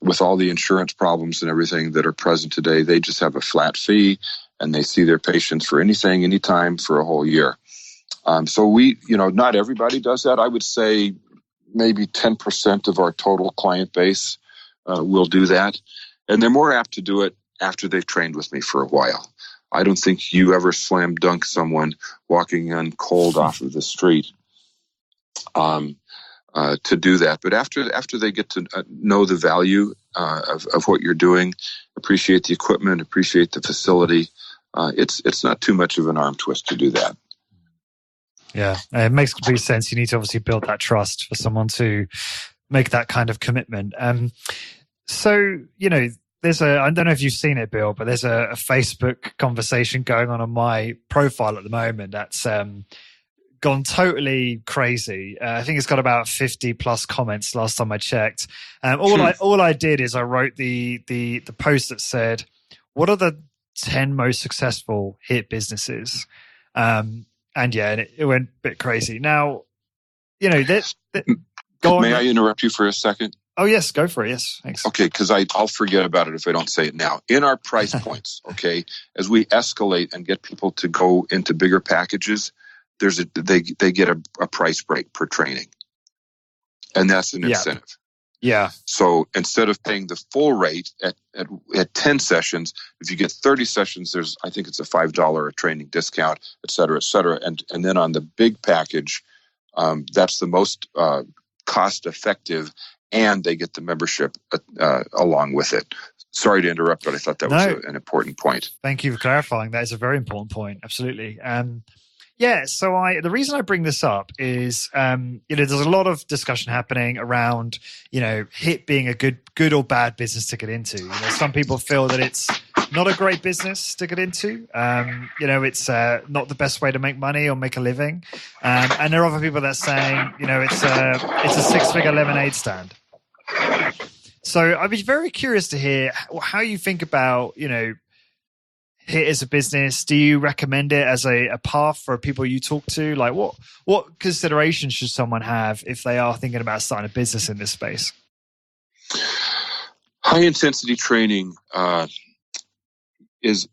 With all the insurance problems and everything that are present today, they just have a flat fee and they see their patients for anything, anytime for a whole year. So we, not everybody does that. I would say maybe 10% of our total client base will do that. And they're more apt to do it after they've trained with me for a while. I don't think you ever slam dunk someone walking on cold off of the street. To do that. But after they get to know the value of what you're doing, appreciate the equipment, appreciate the facility, it's not too much of an arm twist to do that. Yeah, it makes complete sense. You need to obviously build that trust for someone to make that kind of commitment. So, there's I don't know if you've seen it, Bill, but there's a Facebook conversation going on my profile at the moment that's gone totally crazy. I think it's got about 50 plus comments last time I checked. All I did is I wrote the post that said, what are the 10 most successful HIIT businesses? And it went a bit crazy. Now, May I interrupt you for a second? Oh, yes, go for it. Yes, thanks. Okay, because I'll forget about it if I don't say it now. In our price points, okay, as we escalate and get people to go into bigger packages, they get a price break per training, and that's an incentive. Yeah. So instead of paying the full rate at 10 sessions, if you get 30 sessions, I think it's a $5 a training discount, et cetera, et cetera. And then on the big package, that's the most cost effective, and they get the membership along with it. Sorry to interrupt, but I thought that was an important point. Thank you for clarifying. That is a very important point. Absolutely. So the reason I bring this up is, there's a lot of discussion happening around, HIIT being a good or bad business to get into. Some people feel that it's not a great business to get into. It's not the best way to make money or make a living. And there are other people that are saying, it's a six-figure lemonade stand. So I'd be very curious to hear how you think about, HIIT as a business. Do you recommend it as a path for people you talk to? Like what considerations should someone have if they are thinking about starting a business in this space? High intensity training is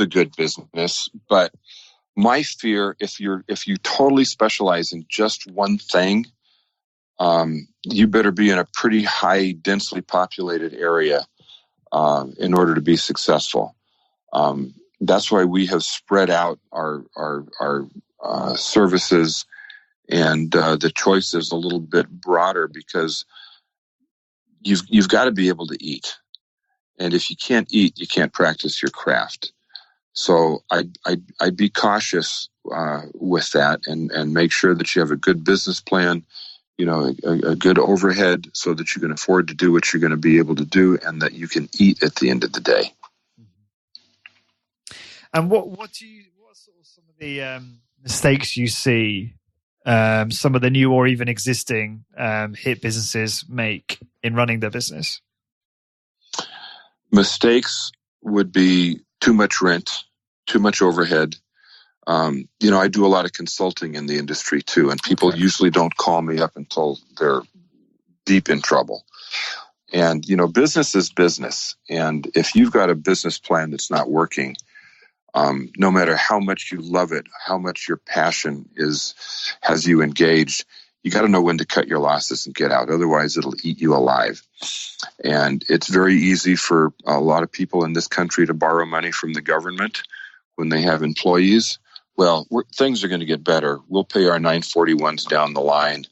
a good business, but my fear, if you totally specialize in just one thing, you better be in a pretty high, densely populated area in order to be successful. That's why we have spread out our services and the choices a little bit broader, because you've got to be able to eat, and if you can't eat, you can't practice your craft. So I'd be cautious with that, and make sure that you have a good business plan, a good overhead, so that you can afford to do what you're going to be able to do, and that you can eat at the end of the day. And what are sort of some of the mistakes you see some of the new or even existing HIIT businesses make in running their business? Mistakes would be too much rent, too much overhead. I do a lot of consulting in the industry too, and people usually don't call me up until they're deep in trouble. And, business is business. And if you've got a business plan that's not working, no matter how much you love it, how much your passion has you engaged, you got to know when to cut your losses and get out. Otherwise, it'll eat you alive. And it's very easy for a lot of people in this country to borrow money from the government when they have employees. Well, things are going to get better. We'll pay our 941s down the line.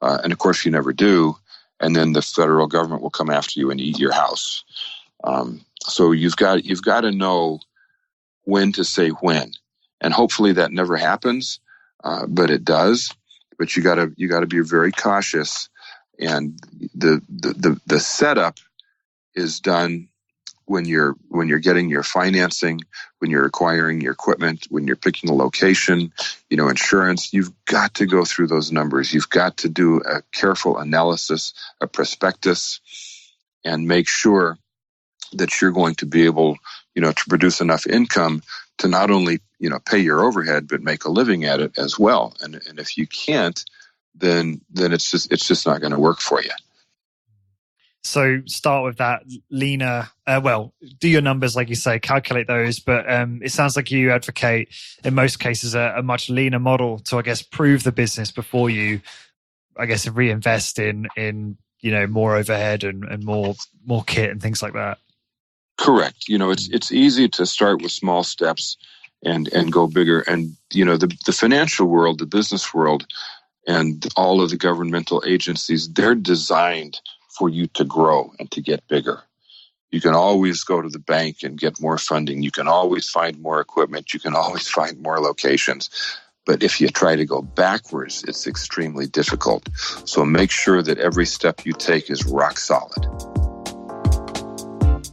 And of course, you never do. And then the federal government will come after you and eat your house. So you've got to know when to say when, and hopefully that never happens, but it does. But you got to be very cautious, and the setup is done when you're getting your financing, when you're acquiring your equipment, when you're picking a location, insurance. You've got to go through those numbers. You've got to do a careful analysis, a prospectus, and make sure that you're going to be able, to produce enough income to not only, pay your overhead, but make a living at it as well. And if you can't, then it's just not going to work for you. So start with that leaner, do your numbers, like you say, calculate those. But it sounds like you advocate, in most cases, a much leaner model to, I guess, prove the business before you, I guess, reinvest in more overhead and more kit and things like that. Correct. It's easy to start with small steps and go bigger. And, the financial world, the business world, and all of the governmental agencies, they're designed for you to grow and to get bigger. You can always go to the bank and get more funding. You can always find more equipment. You can always find more locations. But if you try to go backwards, it's extremely difficult. So make sure that every step you take is rock solid.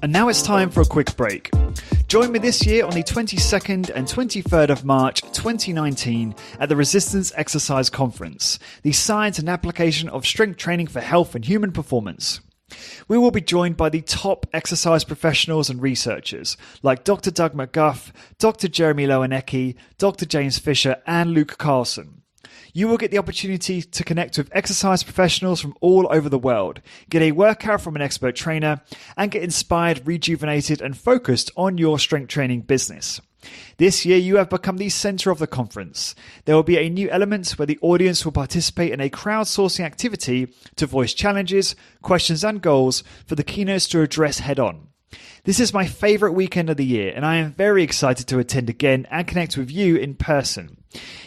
And now it's time for a quick break. Join me this year on the 22nd and 23rd of March 2019 at the Resistance Exercise Conference, the science and application of strength training for health and human performance. We will be joined by the top exercise professionals and researchers like Dr. Doug McGuff, Dr. Jeremy Lowenecki, Dr. James Fisher, and Luke Carlson. You will get the opportunity to connect with exercise professionals from all over the world, get a workout from an expert trainer, and get inspired, rejuvenated, and focused on your strength training business. This year, you have become the center of the conference. There will be a new element where the audience will participate in a crowdsourcing activity to voice challenges, questions, and goals for the keynotes to address head-on. This is my favorite weekend of the year, and I am very excited to attend again and connect with you in person.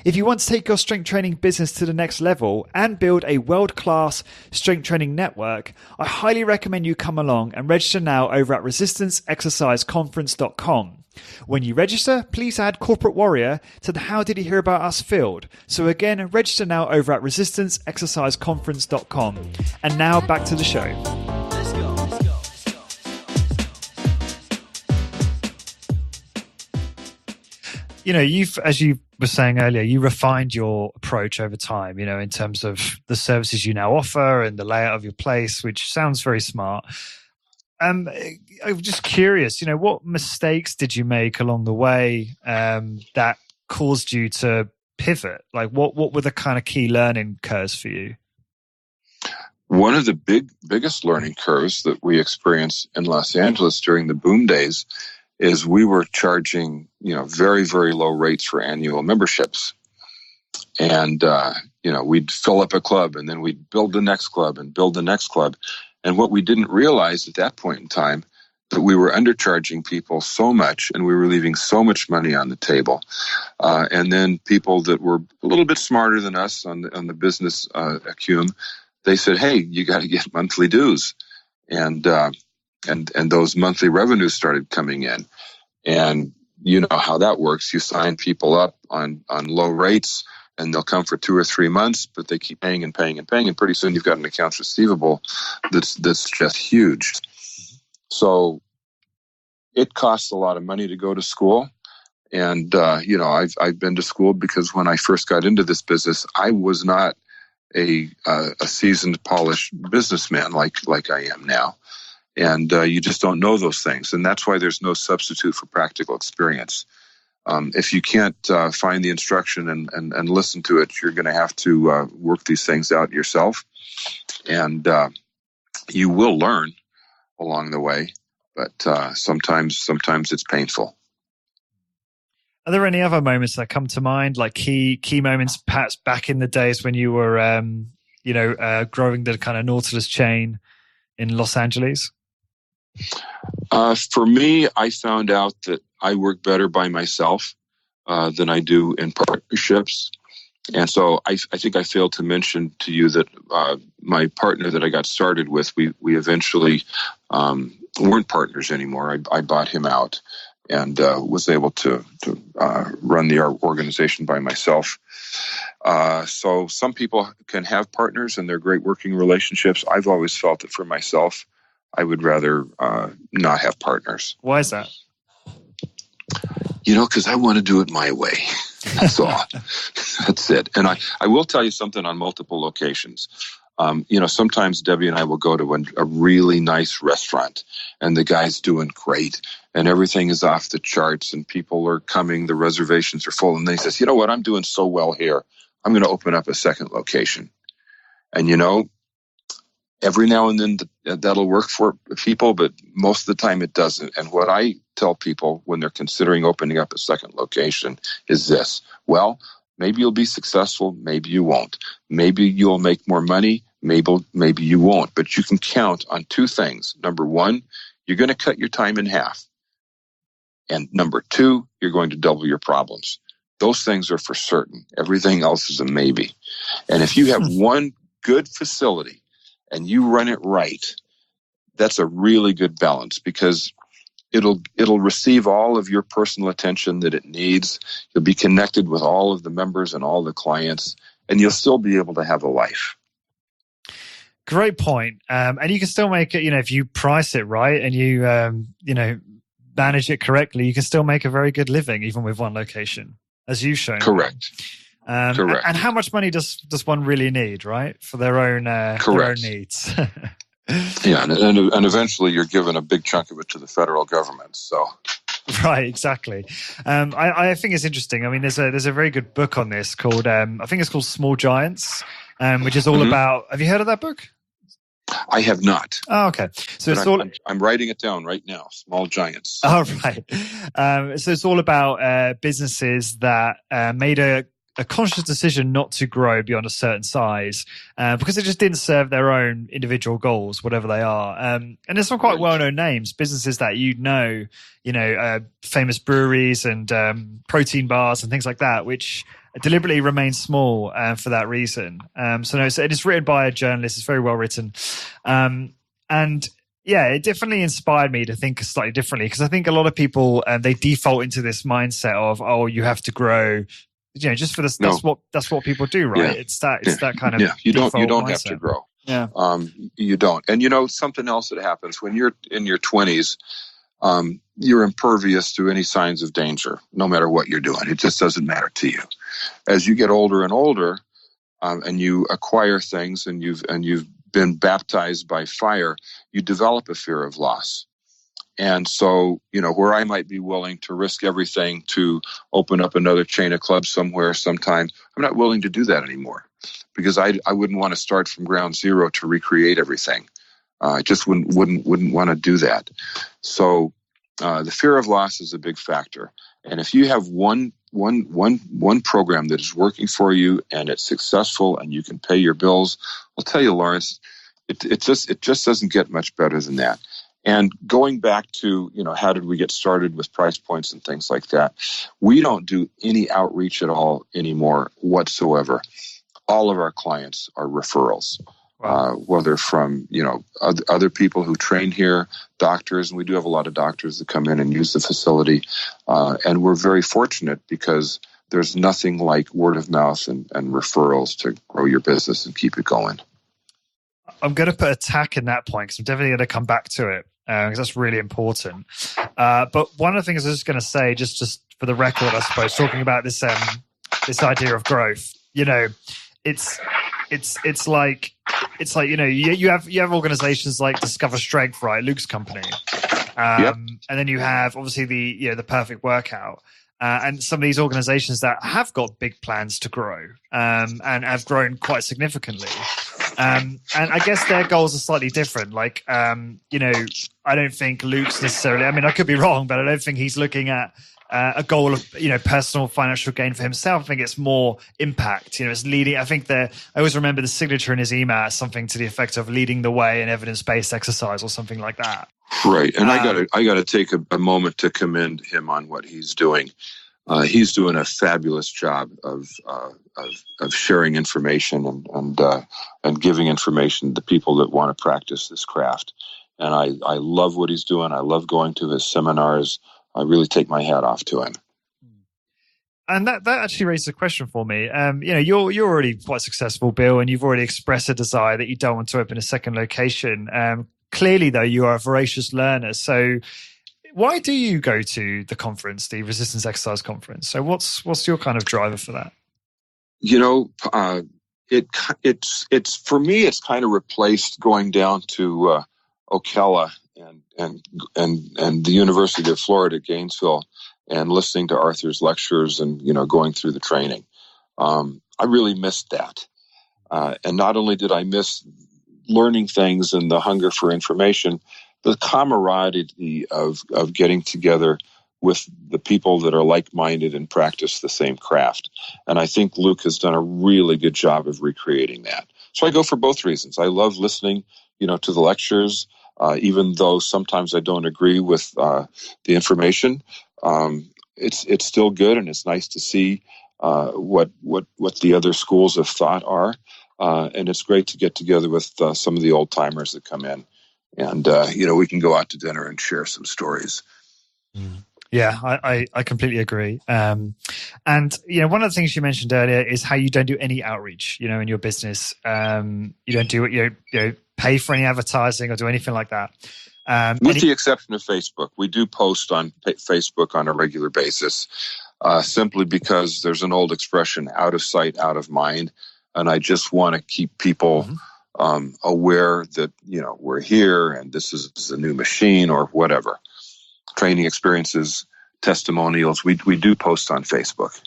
If you want to take your strength training business to the next level and build a world-class strength training network, I highly recommend you come along and register now over at resistanceexerciseconference.com. When you register, please add Corporate Warrior to the How Did He Hear About Us field. So again, register now over at resistanceexerciseconference.com. And now back to the show. You know, as you were saying earlier, you refined your approach over time, you know, in terms of the services you now offer and the layout of your place, which sounds very smart. I'm just curious, you know, what mistakes did you make along the way that caused you to pivot? Like, what were the kind of key learning curves for you? One of the biggest learning curves that we experienced in Los Angeles during the boom days is we were charging, you know, very, very low rates for annual memberships. And, you know, we'd fill up a club and then we'd build the next club and build the next club. And what we didn't realize at that point in time, that we were undercharging people so much and we were leaving so much money on the table. And then people that were a little bit smarter than us on the business acumen, they said, hey, you got to get monthly dues. And those monthly revenues started coming in. And you know how that works. You sign people up on low rates and they'll come for 2 or 3 months, but they keep paying and paying and paying. And pretty soon you've got an accounts receivable that's just huge. So it costs a lot of money to go to school. And, you know, I've been to school because when I first got into this business, I was not a seasoned, polished businessman like I am now. And you just don't know those things. And that's why there's no substitute for practical experience. If you can't find the instruction and listen to it, you're going to have to work these things out yourself. And you will learn along the way, but sometimes it's painful. Are there any other moments that come to mind, like key moments, perhaps back in the days when you were, growing the kind of Nautilus chain in Los Angeles? For me, I found out that I work better by myself than I do in partnerships. And so I think I failed to mention to you that my partner that I got started with, we eventually weren't partners anymore. I bought him out and was able to run the organization by myself. So some people can have partners and they're great working relationships. I've always felt that for myself, I would rather not have partners. Why is that? You know, because I want to do it my way. That's all. That's it. And I will tell you something on multiple locations. You know, sometimes Debbie and I will go to a really nice restaurant and the guy's doing great and everything is off the charts and people are coming, the reservations are full. And then he says, you know what, I'm doing so well here. I'm going to open up a second location. And, you know, every now and then that'll work for people, but most of the time it doesn't. And what I tell people when they're considering opening up a second location is this. Well, maybe you'll be successful, maybe you won't. Maybe you'll make more money, maybe you won't. But you can count on 2 things. Number 1, you're going to cut your time in half. And number 2, you're going to double your problems. Those things are for certain. Everything else is a maybe. And if you have one good facility and you run it right, that's a really good balance because it'll receive all of your personal attention that it needs. You'll be connected with all of the members and all the clients, and you'll still be able to have a life. Great point. And you can still make it, if you price it right and you, manage it correctly, you can still make a very good living, even with one location, as you've shown. Correct. Correct. And how much money does one really need, right? For their own needs. Yeah. And eventually you're given a big chunk of it to the federal government. So. Right, exactly. I think it's interesting. I mean, there's a very good book on this called, I think it's called Small Giants, which is all about, have you heard of that book? I have not. Oh, okay. So it's I'm writing it down right now. Small Giants. Oh, right. So it's all about businesses that made a conscious decision not to grow beyond a certain size because it just didn't serve their own individual goals, whatever they are. And there's some quite well-known names, businesses that famous breweries and protein bars and things like that, which deliberately remain small for that reason. It is written by a journalist. It's very well written. And yeah, it definitely inspired me to think slightly differently, because I think a lot of people, they default into this mindset of, oh, you have to grow, just for this. That's what people do, right? Yeah. It's that kind of You don't mindset. have to grow. Yeah. You don't. And something else that happens when you're in your 20s, you're impervious to any signs of danger, no matter what you're doing. It just doesn't matter to you. As you get older and older, and you acquire things, and you've been baptized by fire, you develop a fear of loss. And so, where I might be willing to risk everything to open up another chain of clubs somewhere sometime, I'm not willing to do that anymore, because I wouldn't want to start from ground zero to recreate everything. I just wouldn't want to do that. So the fear of loss is a big factor. And if you have one program that is working for you and it's successful and you can pay your bills, I'll tell you, Lawrence, it just doesn't get much better than that. And going back to, how did we get started with price points and things like that? We don't do any outreach at all anymore whatsoever. All of our clients are referrals. Wow. Whether from, other people who train here, doctors, and we do have a lot of doctors that come in and use the facility. And we're very fortunate because there's nothing like word of mouth and referrals to grow your business and keep it going. I'm going to put a tack in that point because I'm definitely going to come back to it because that's really important. But one of the things I was just going to say, just for the record, I suppose, talking about this idea of growth, it's like you have organizations like Discover Strength, right? Luke's company, Yep. And then you have obviously the Perfect Workout, and some of these organizations that have got big plans to grow and have grown quite significantly. And I guess their goals are slightly different. Like, I don't think Luke's necessarily. I mean, I could be wrong, but I don't think he's looking at a goal of personal financial gain for himself. I think it's more impact. It's leading. I think I always remember the signature in his email as something to the effect of leading the way in evidence-based exercise or something like that. Right, and I got to take a moment to commend him on what he's doing. He's doing a fabulous job of sharing information and giving information to people that want to practice this craft. And I love what he's doing. I love going to his seminars. I really take my hat off to him. And that actually raises a question for me. You're already quite successful, Bill, and you've already expressed a desire that you don't want to open a second location. Clearly, though, you are a voracious learner. So why do you go to the conference, the Resistance Exercise Conference? So what's your kind of driver for that? It's for me, it's kind of replaced going down to Ocala and the University of Florida, Gainesville, and listening to Arthur's lectures and, going through the training. I really missed that. And not only did I miss learning things and the hunger for information, the camaraderie of getting together with the people that are like-minded and practice the same craft. And I think Luke has done a really good job of recreating that. So I go for both reasons. I love listening, to the lectures, even though sometimes I don't agree with the information. It's still good, and it's nice to see what the other schools of thought are. And it's great to get together with some of the old timers that come in, and we can go out to dinner and share some stories. Yeah, I completely agree. And, one of the things you mentioned earlier is how you don't do any outreach, in your business. You don't do pay for any advertising or do anything like that. With the exception of Facebook. We do post on Facebook on a regular basis, simply because there's an old expression, out of sight, out of mind. And I just want to keep people aware that, we're here and this is a new machine or whatever. Training experiences, testimonials. We do post on Facebook.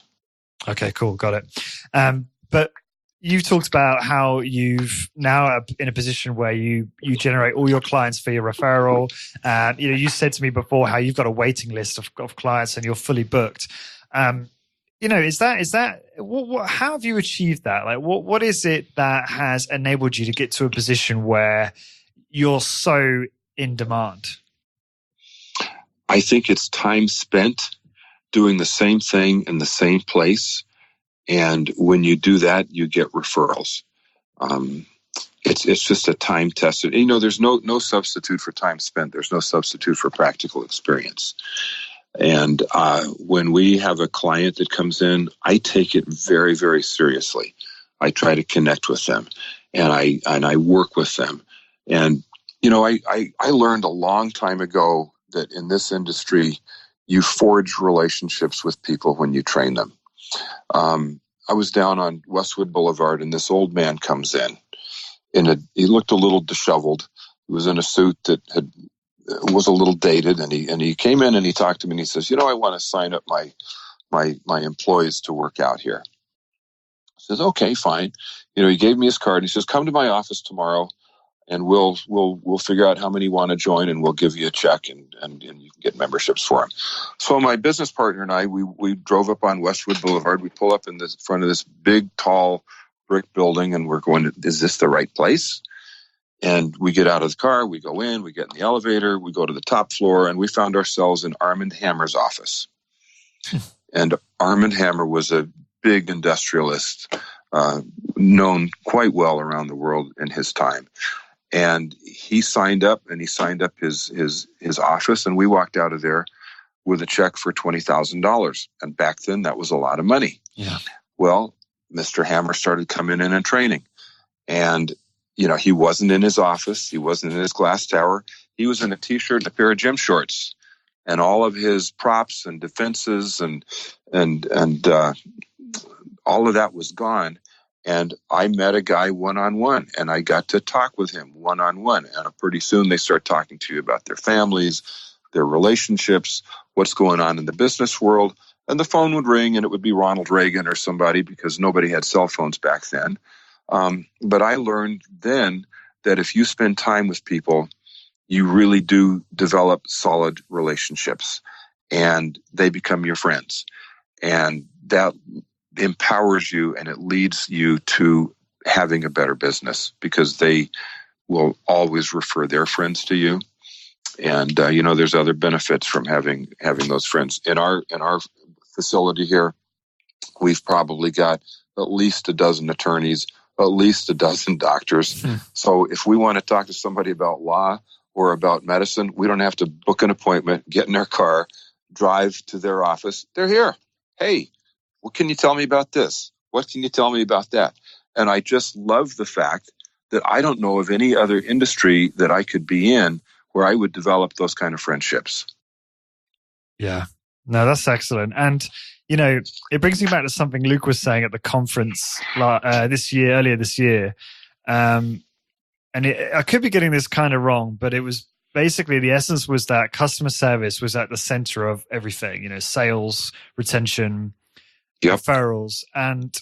Okay, cool. Got it. But you've talked about how you've now in a position where you generate all your clients for your referral. You said to me before how you've got a waiting list of clients and you're fully booked. Is that how have you achieved that? Like, what is it that has enabled you to get to a position where you're so in demand? I think it's time spent doing the same thing in the same place. And when you do that, you get referrals. It's just a time tested. There's no substitute for time spent. There's no substitute for practical experience. And when we have a client that comes in, I take it very, very seriously. I try to connect with them and I work with them. And, I learned a long time ago that in this industry, you forge relationships with people when you train them. I was down on Westwood Boulevard and this old man comes in. He looked a little disheveled. He was in a suit that was a little dated, and he came in and he talked to me and he says, I want to sign up my employees to work out here. I says, okay, fine. He gave me his card. He says, come to my office tomorrow and we'll figure out how many want to join and we'll give you a check and you can get memberships for them. So my business partner and I, we drove up on Westwood Boulevard. We pull up in the front of this big, tall brick building and we're going, is this the right place? And we get out of the car, we go in, we get in the elevator, we go to the top floor, and we found ourselves in Armand Hammer's office. And Armand Hammer was a big industrialist, known quite well around the world in his time. And he signed up his office, and we walked out of there with a check for $20,000. And back then, that was a lot of money. Yeah. Well, Mr. Hammer started coming in and training. And he wasn't in his office. He wasn't in his glass tower. He was in a T-shirt and a pair of gym shorts, and all of his props and defenses and all of that was gone. And I met a guy one-on-one, and I got to talk with him one-on-one. And pretty soon they start talking to you about their families, their relationships, what's going on in the business world. And the phone would ring, and it would be Ronald Reagan or somebody, because nobody had cell phones back then. But I learned then that if you spend time with people, you really do develop solid relationships and they become your friends. And that empowers you and it leads you to having a better business because they will always refer their friends to you. And, there's other benefits from having those friends. In our facility here, we've probably got at least a dozen attorneys, at least a dozen doctors. So if we want to talk to somebody about law or about medicine, we don't have to book an appointment, get in their car, drive to their office. They're here. Hey, what can you tell me about this? What can you tell me about that? And I just love the fact that I don't know of any other industry that I could be in where I would develop those kind of friendships. Yeah, no, that's excellent. And it brings me back to something Luke was saying at the conference earlier this year. And I could be getting this kind of wrong, but it was basically the essence was that customer service was at the center of everything, sales, retention, referrals. And,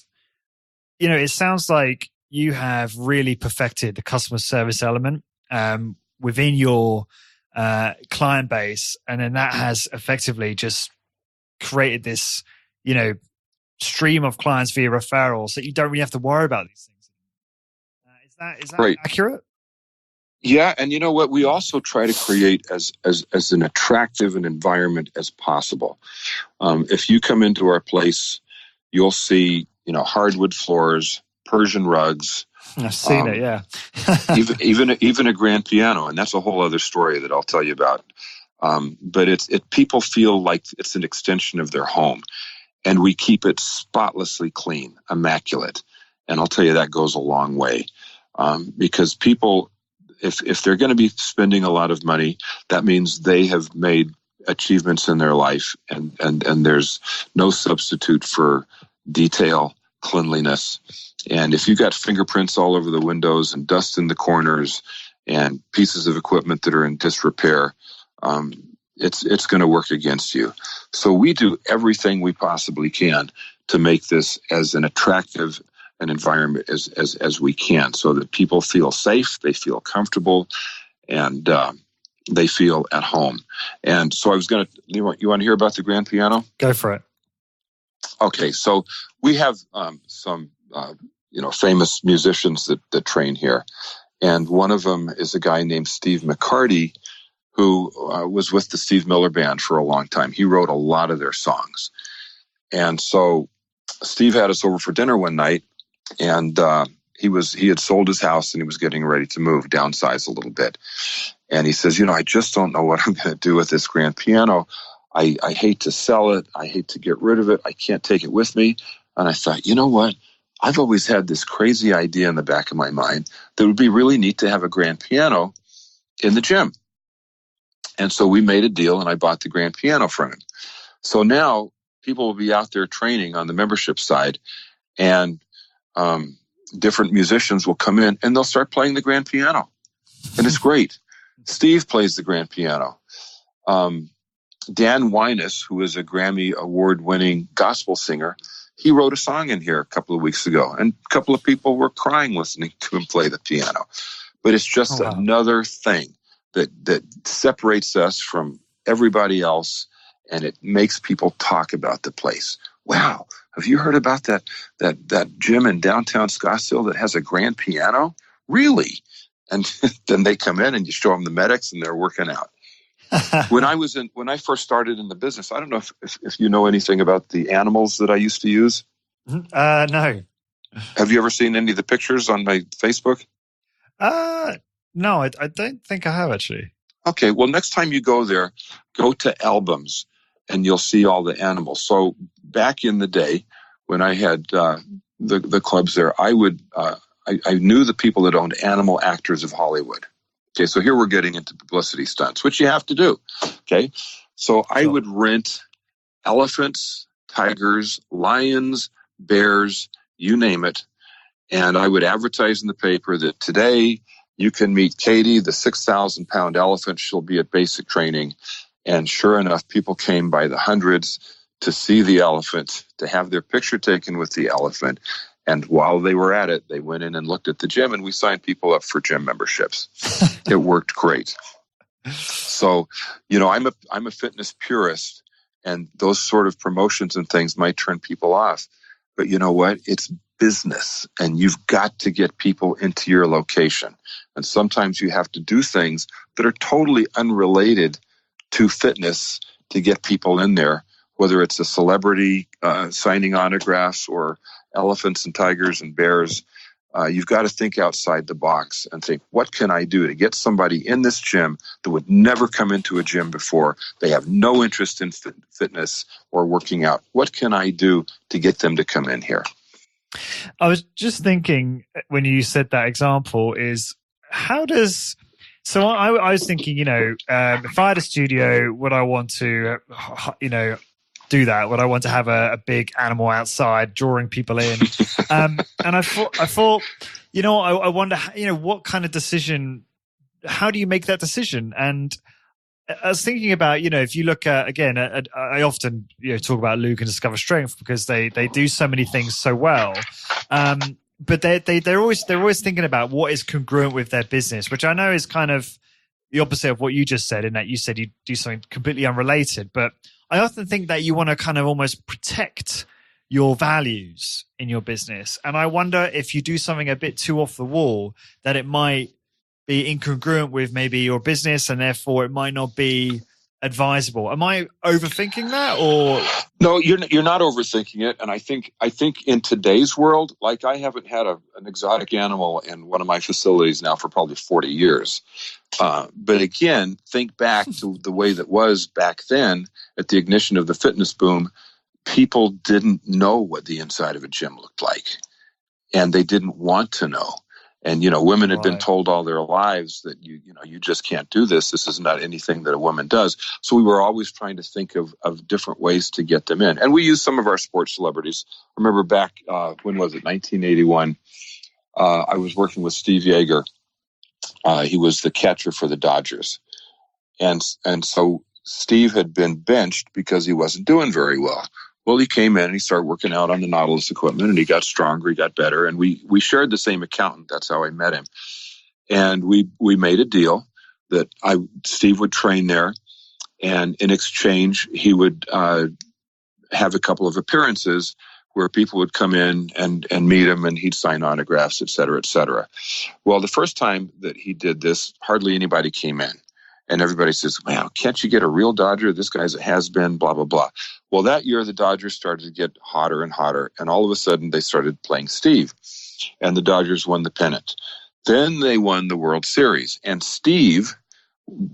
it sounds like you have really perfected the customer service element within your client base. And then that has effectively just created this stream of clients via referrals that you don't really have to worry about these things. Is that right? Accurate? Yeah, and you know what? We also try to create as an attractive an environment as possible. If you come into our place, you'll see hardwood floors, Persian rugs. I've seen it, yeah. even a grand piano, and that's a whole other story that I'll tell you about. But people feel like it's an extension of their home, and we keep it spotlessly clean, immaculate. And I'll tell you, that goes a long way, because people, if they're going to be spending a lot of money, that means they have made achievements in their life, and there's no substitute for detail, cleanliness. And if you got fingerprints all over the windows and dust in the corners and pieces of equipment that are in disrepair, it's going to work against you. So we do everything we possibly can to make this as an attractive an environment as we can, so that people feel safe, they feel comfortable, and they feel at home. And so you want to hear about the grand piano? Go for it. Okay, so we have some famous musicians that train here, and one of them is a guy named Steve McCarty, who was with the Steve Miller Band for a long time. He wrote a lot of their songs. And so Steve had us over for dinner one night, and he had sold his house and he was getting ready to move, downsize a little bit. And he says, I just don't know what I'm going to do with this grand piano. I hate to sell it. I hate to get rid of it. I can't take it with me. And I thought, you know what? I've always had this crazy idea in the back of my mind that it would be really neat to have a grand piano in the gym. And so we made a deal, and I bought the grand piano from him. So now people will be out there training on the membership side, and different musicians will come in and they'll start playing the grand piano. And it's great. Steve plays the grand piano. Dan Winus, who is a Grammy award-winning gospel singer, he wrote a song in here a couple of weeks ago, and a couple of people were crying listening to him play the piano. But it's just another thing that separates us from everybody else, and it makes people talk about the place. Wow, have you heard about that gym in downtown Scottsdale that has a grand piano? Really? And then they come in and you show them the medics and they're working out. When I first started in the business, I don't know if you know anything about the animals that I used to use. No. Have you ever seen any of the pictures on my Facebook? No, I don't think I have, actually. Okay, well, next time you go there, go to albums and you'll see all the animals. So back in the day when I had the clubs there, I knew the people that owned Animal Actors of Hollywood. Okay, so here we're getting into publicity stunts, which you have to do. Okay, so I would rent elephants, tigers, lions, bears, you name it, and I would advertise in the paper that today you can meet Katie, the 6,000-pound elephant. She'll be at basic training. And sure enough, people came by the hundreds to see the elephant, to have their picture taken with the elephant. And while they were at it, they went in and looked at the gym, and we signed people up for gym memberships. It worked great. So, I'm a fitness purist, and those sort of promotions and things might turn people off. But you know what? It's business, and you've got to get people into your location. And sometimes you have to do things that are totally unrelated to fitness to get people in there, whether it's a celebrity signing autographs or elephants and tigers and bears. You've got to think outside the box and think, what can I do to get somebody in this gym that would never come into a gym before? They have no interest in fitness or working out. What can I do to get them to come in here? I was just thinking when you said that example is I was thinking, if I had a studio, would I want to, do that? Would I want to have a big animal outside drawing people in? And I thought, I wonder, what kind of decision, how do you make that decision? And I was thinking about, if you look at, again, I often, talk about Luke and Discover Strength because they do so many things so well. But they're always thinking about what is congruent with their business, which I know is kind of the opposite of what you just said, in that you said you do something completely unrelated. But I often think that you want to kind of almost protect your values in your business. And I wonder if you do something a bit too off the wall, that it might be incongruent with maybe your business, and therefore it might not be advisable. Am I overthinking that, or no? You're not overthinking it. And I think in today's world, like I haven't had an exotic animal in one of my facilities now for probably 40 years. But again, think back to the way that was back then at the ignition of the fitness boom. People didn't know what the inside of a gym looked like, and they didn't want to know. And, women had been told all their lives that you just can't do this. This is not anything that a woman does. So we were always trying to think of different ways to get them in. And we used some of our sports celebrities. I remember back, when was it? 1981. I was working with Steve Yeager. He was the catcher for the Dodgers. And so Steve had been benched because he wasn't doing very well. Well, he came in and he started working out on the Nautilus equipment, and he got stronger, he got better, and we shared the same accountant. That's how I met him. And we made a deal that Steve would train there, and in exchange, he would have a couple of appearances where people would come in and meet him, and he'd sign autographs, et cetera, et cetera. Well, the first time that he did this, hardly anybody came in. And everybody says, wow, can't you get a real Dodger? This guy's a has-been, blah, blah, blah. Well, that year, the Dodgers started to get hotter and hotter. And all of a sudden, they started playing Steve. And the Dodgers won the pennant. Then they won the World Series. And Steve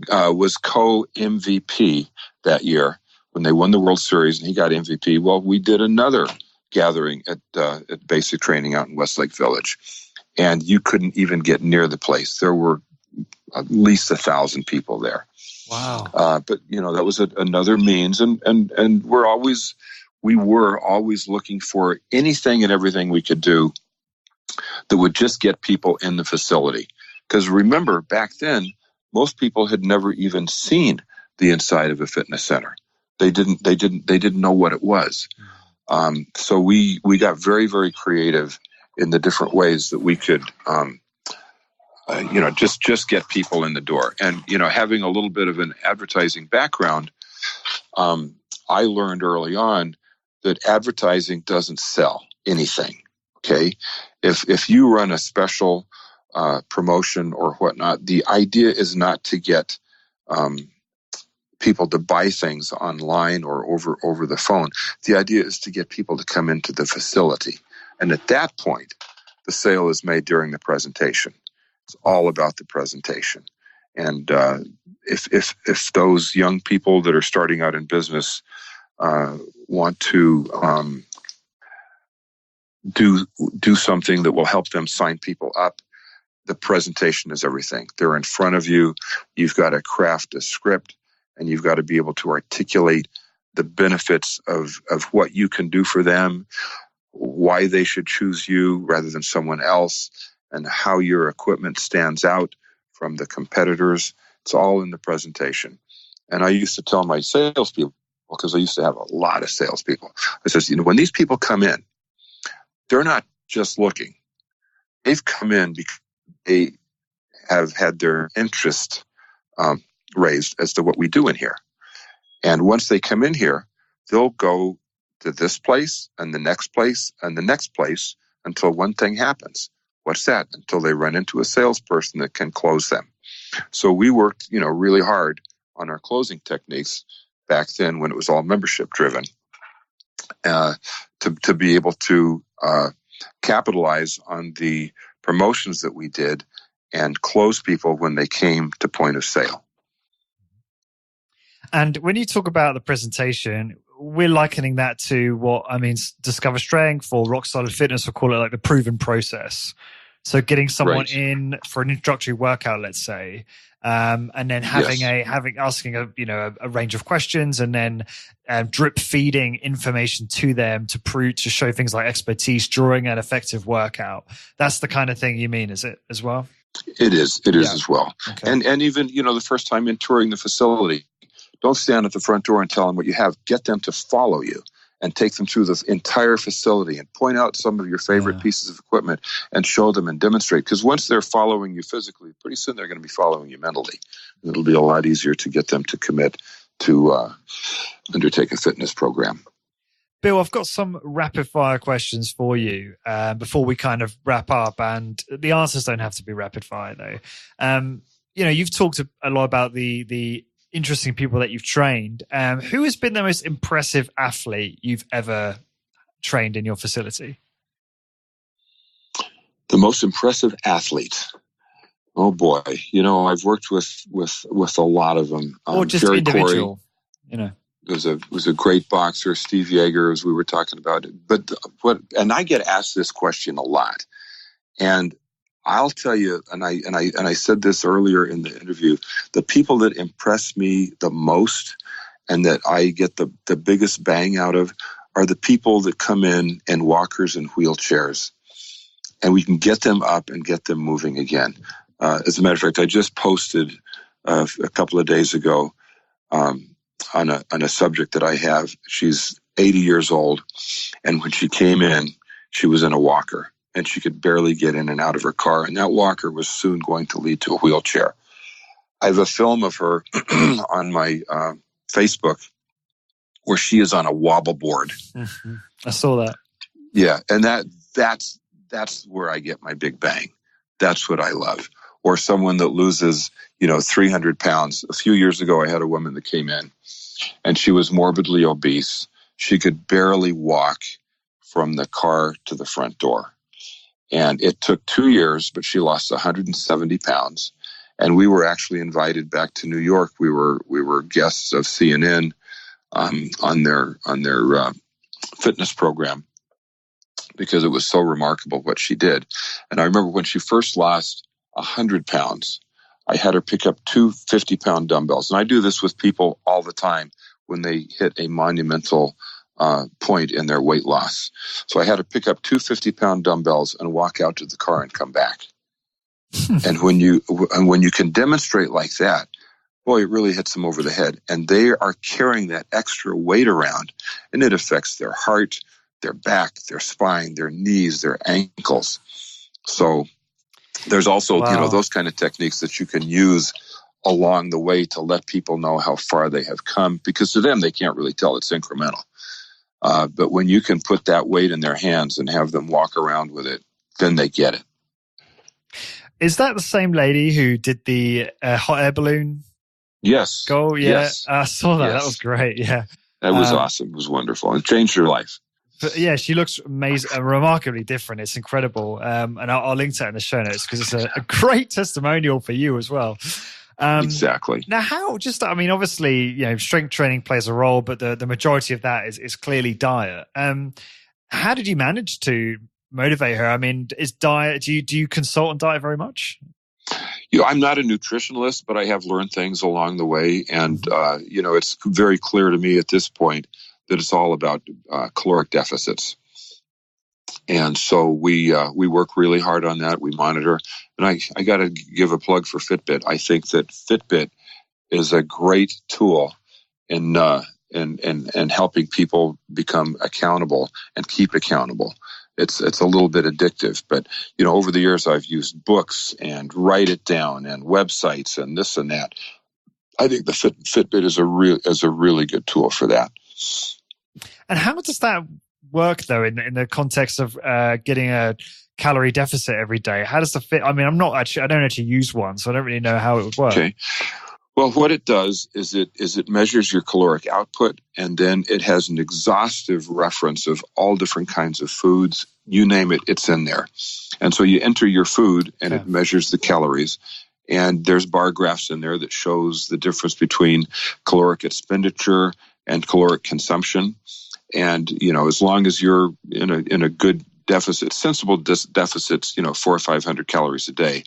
was co-MVP that year when they won the World Series, and he got MVP. Well, we did another gathering at basic training out in Westlake Village. And you couldn't even get near the place. There were at least 1,000 people there. Wow. But that was another means, and we were always looking for anything and everything we could do that would just get people in the facility. Because remember, back then, most people had never even seen the inside of a fitness center. They didn't know what it was. So we got very, very creative in the different ways that we could just get people in the door. And, having a little bit of an advertising background, I learned early on that advertising doesn't sell anything. Okay. If you run a special promotion or whatnot, the idea is not to get people to buy things online or over the phone. The idea is to get people to come into the facility. And at that point, the sale is made during the presentation. It's all about the presentation. And if those young people that are starting out in business want to do something that will help them sign people up, the presentation is everything. They're in front of you. You've got to craft a script, and you've got to be able to articulate the benefits of what you can do for them, why they should choose you rather than someone else, and how your equipment stands out from the competitors. It's all in the presentation. And I used to tell my salespeople, because I used to have a lot of salespeople, I says, when these people come in, they're not just looking. They've come in because they have had their interest raised as to what we do in here. And once they come in here, they'll go to this place and the next place and the next place until one thing happens. What's that? Until they run into a salesperson that can close them. So we worked, really hard on our closing techniques back then when it was all membership driven, to be able to capitalize on the promotions that we did and close people when they came to point of sale. And when you talk about the presentation, we're likening that to Discover Strength or Rock Solid Fitness will call it like the proven process. So getting someone in for an introductory workout, let's say, and then asking a range of questions, and then drip feeding information to them to show things like expertise during an effective workout. That's the kind of thing you mean, is it as well? It is as well. Okay. And even the first time in touring the facility, don't stand at the front door and tell them what you have. Get them to follow you and take them through the entire facility and point out some of your favorite pieces of equipment and show them and demonstrate. Because once they're following you physically, pretty soon they're going to be following you mentally. And it'll be a lot easier to get them to commit to undertake a fitness program. Bill, I've got some rapid fire questions for you before we kind of wrap up. And the answers don't have to be rapid fire, though. You've talked a lot about the interesting people that you've trained. Who has been the most impressive athlete you've ever trained in your facility? The most impressive athlete. Oh boy, I've worked with a lot of them. Or just Jerry individual, Corey was a great boxer. Steve Yeager, as we were talking about. But and I get asked this question a lot, and I'll tell you, and I said this earlier in the interview, the people that impress me the most and that I get the biggest bang out of are the people that come in walkers and wheelchairs, and we can get them up and get them moving again. As a matter of fact, I just posted a couple of days ago on a subject that I have. She's 80 years old, and when she came in, she was in a walker, and she could barely get in and out of her car, and that walker was soon going to lead to a wheelchair. I have a film of her on my Facebook where she is on a wobble board. Mm-hmm. I saw that. Yeah, and that's where I get my big bang. That's what I love. Or someone that loses, 300 pounds. A few years ago, I had a woman that came in, and she was morbidly obese. She could barely walk from the car to the front door. And it took 2 years, but she lost 170 pounds. And we were actually invited back to New York. We were guests of CNN on their fitness program because it was so remarkable what she did. And I remember when she first lost 100 pounds, I had her pick up two 50-pound dumbbells. And I do this with people all the time when they hit a monumental point in their weight loss. So I had her pick up two 50-pound dumbbells and walk out to the car and come back. And when you can demonstrate like that, boy, it really hits them over the head. And they are carrying that extra weight around, and it affects their heart, their back, their spine, their knees, their ankles. So there's also, those kind of techniques that you can use along the way to let people know how far they have come, because to them, they can't really tell it's incremental. But when you can put that weight in their hands and have them walk around with it, then they get it. Is that the same lady who did the hot air balloon? Yes. Goal? Yeah. Yes. I saw that. Yes. That was great. Yeah. That was awesome. It was wonderful. It changed her life. But yeah, she looks amazing, remarkably different. It's incredible. And I'll link to it in the show notes because it's a great testimonial for you as well. Exactly. Now, obviously, strength training plays a role, but the majority of that is clearly diet. How did you manage to motivate her? I mean, is diet, do you consult on diet very much? I'm not a nutritionalist, but I have learned things along the way. And, it's very clear to me at this point that it's all about caloric deficits. And so we work really hard on that. We monitor. And I got to give a plug for Fitbit. I think that Fitbit is a great tool in helping people become accountable and keep accountable. It's a little bit addictive, but over the years I've used books and Write It Down and websites and this and that. I think the Fitbit is a really good tool for that. And how does that work though in the context of getting a calorie deficit every day? How does the Fit? I mean, I don't actually use one, so I don't really know how it would work. Okay. Well, what it does is it measures your caloric output, and then it has an exhaustive reference of all different kinds of foods. You name it, it's in there. And so you enter your food, and it measures the calories. And there's bar graphs in there that shows the difference between caloric expenditure and caloric consumption. And, as long as you're in a good deficit, sensible deficits, 400 or 500 calories a day,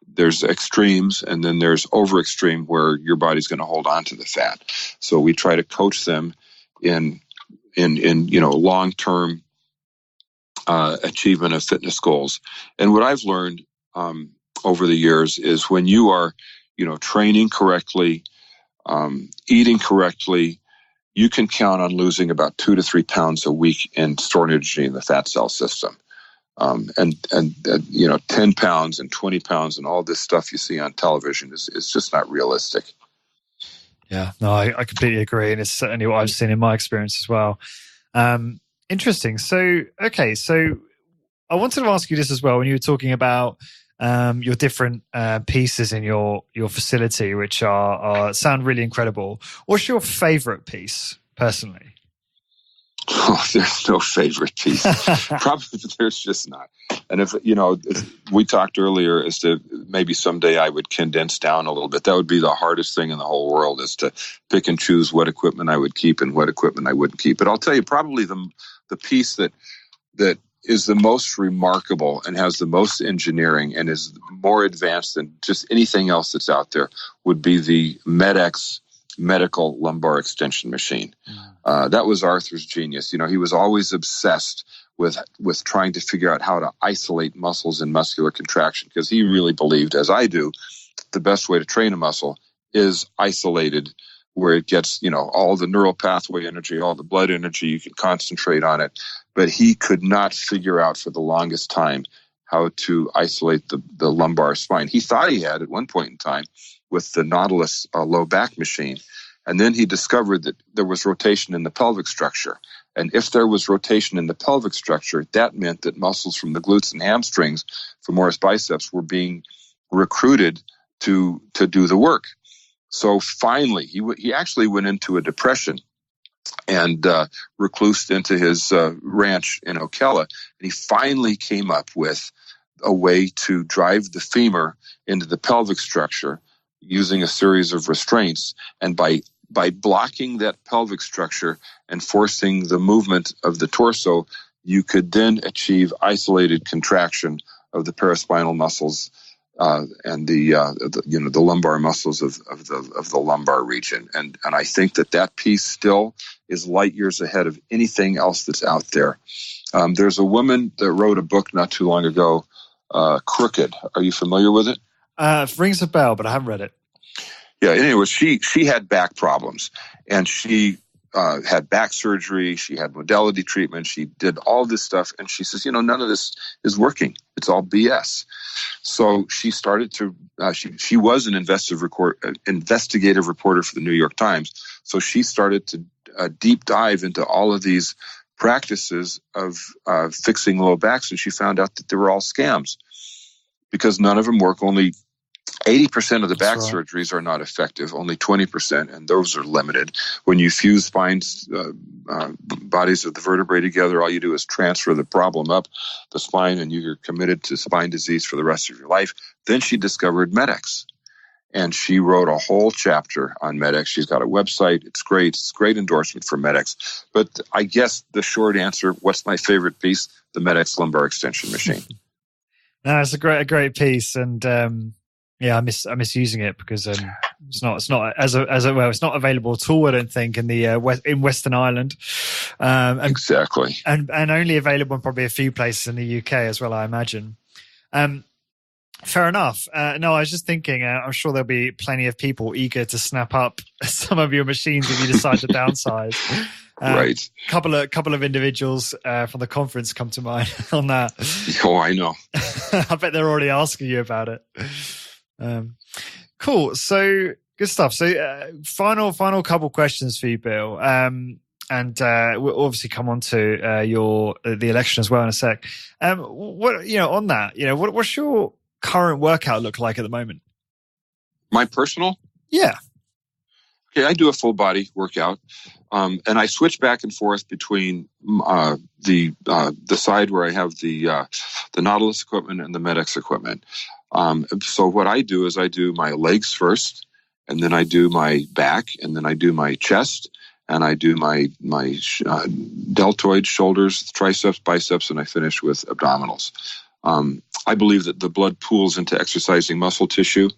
there's extremes, and then there's over extreme where your body's going to hold on to the fat. So we try to coach them in long-term achievement of fitness goals. And what I've learned over the years is when you are, training correctly, eating correctly, you can count on losing about 2 to 3 pounds a week in stored energy in the fat cell system. And 10 pounds and 20 pounds and all this stuff you see on television is just not realistic. Yeah, no, I completely agree. And it's certainly what I've seen in my experience as well. Interesting. So I wanted to ask you this as well. When you were talking about your different pieces in your facility, which are sound really incredible. What's your favorite piece, personally? Oh, there's no favorite piece. Probably there's just not. And if we talked earlier as to maybe someday I would condense down a little bit. That would be the hardest thing in the whole world, is to pick and choose what equipment I would keep and what equipment I wouldn't keep. But I'll tell you, probably the piece that is the most remarkable and has the most engineering and is more advanced than just anything else that's out there would be the MedX medical lumbar extension machine. That was Arthur's genius. He was always obsessed with trying to figure out how to isolate muscles in muscular contraction, because he really believed, as I do, the best way to train a muscle is isolated, where it gets, all the neural pathway energy, all the blood energy, you can concentrate on it. But he could not figure out for the longest time how to isolate the lumbar spine. He thought he had at one point in time with the Nautilus low back machine. And then he discovered that there was rotation in the pelvic structure. And if there was rotation in the pelvic structure, that meant that muscles from the glutes and hamstrings, femoris biceps, were being recruited to do the work. So finally, he actually went into a depression and reclused into his ranch in Ocala. And he finally came up with a way to drive the femur into the pelvic structure using a series of restraints. And by blocking that pelvic structure and forcing the movement of the torso, you could then achieve isolated contraction of the paraspinal muscles and the lumbar muscles of the lumbar region. And I think that piece still is light years ahead of anything else that's out there. There's a woman that wrote a book not too long ago, Crooked. Are you familiar with it? Rings a bell, but I haven't read it. Yeah. Anyway, she had back problems, and she had back surgery. She had modality treatment. She did all this stuff, and she says, none of this is working. It's all BS. So she started to. She was an investigative reporter for the New York Times. So she started to deep dive into all of these practices of fixing low backs, and she found out that they were all scams, because none of them work. Only 80% of the back surgeries are not effective, only 20%, and those are limited. When you fuse spines, bodies of the vertebrae together, all you do is transfer the problem up the spine, and you're committed to spine disease for the rest of your life. Then she discovered MedX, and she wrote a whole chapter on MedX. She's got a website. It's great. It's a great endorsement for MedX. But I guess the short answer, what's my favorite piece? The MedX lumbar extension machine. No, it's a great piece, and yeah, I miss using it because it's not it's not available at all, I don't think, in the in Western Ireland. Exactly, and only available in probably a few places in the UK as well, I imagine. Fair enough. No, I was just thinking, I'm sure there'll be plenty of people eager to snap up some of your machines if you decide to downsize. Right. Couple of individuals from the conference come to mind on that. Oh, I know. I bet they're already asking you about it. Cool. So good stuff. So final couple questions for you, Bill. And we'll obviously come on to the election as well in a sec. What on that? What's your current workout look like at the moment? My personal? Yeah. Okay, I do a full body workout, and I switch back and forth between the side where I have the Nautilus equipment and the MedX equipment. So what I do is I do my legs first, and then I do my back, and then I do my chest, and I do my deltoids, shoulders, triceps, biceps, and I finish with abdominals. I believe that the blood pools into exercising muscle tissue,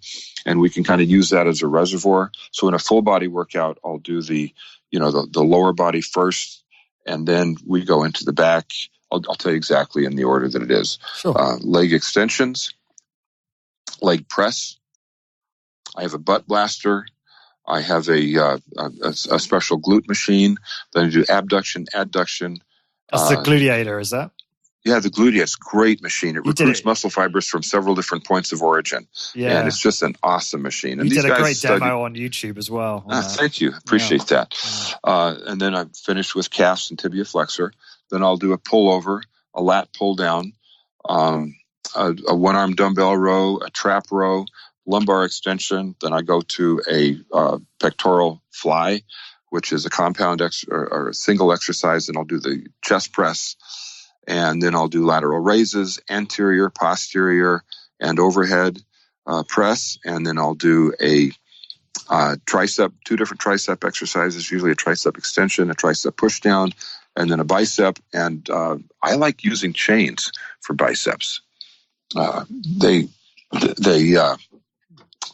and we can kind of use that as a reservoir. So in a full body workout, I'll do the lower body first, and then we go into the back. I'll tell you exactly in the order that it is. Sure. Leg extensions, leg press. I have a butt blaster. I have a special glute machine. Then I do abduction, adduction. That's the gluteator, is that? Yeah, the gluteus, great machine. It recruits muscle fibers from several different points of origin. Yeah. And it's just an awesome machine. And you did a great demo on YouTube as well. Thank you. Appreciate that. And then I'm finished with calves and tibia flexor. Then I'll do a pullover, a lat pull down, a one-arm dumbbell row, a trap row, lumbar extension. Then I go to a pectoral fly, which is a compound or a single exercise, and I'll do the chest press. And then I'll do lateral raises, anterior, posterior, and overhead press. And then I'll do a tricep, 2 different tricep exercises, usually a tricep extension, a tricep push down, and then a bicep. And I like using chains for biceps. Did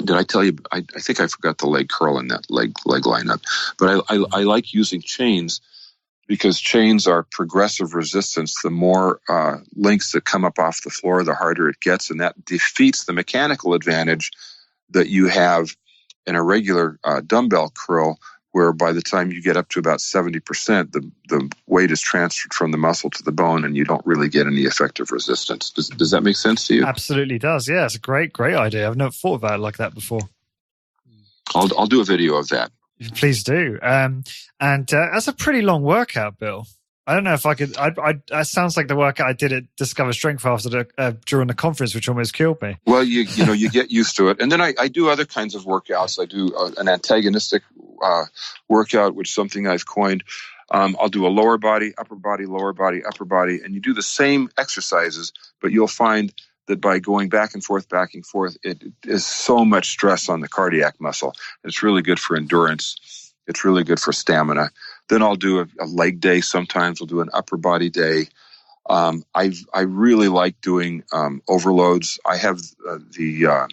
I tell you? I think I forgot the leg curl in that leg lineup. But I like using chains because chains are progressive resistance. The more links that come up off the floor, the harder it gets, and that defeats the mechanical advantage that you have in a regular dumbbell curl, where by the time you get up to about 70%, the weight is transferred from the muscle to the bone, and you don't really get any effective resistance. Does that make sense to you? Absolutely does. Yeah, it's a great idea. I've never thought about it like that before. I'll do a video of that. Please do. And that's a pretty long workout, Bill. I don't know if I could. That sounds like the workout I did at Discover Strength after during the conference, which almost killed me. Well, you get used to it, and then I do other kinds of workouts. I do an antagonistic workout, which is something I've coined. I'll do a lower body, upper body, lower body, upper body, and you do the same exercises, but you'll find that by going back and forth, it is so much stress on the cardiac muscle. It's really good for endurance. It's really good for stamina. Then I'll do a leg day. Sometimes I'll do an upper body day. I really like doing overloads. I have the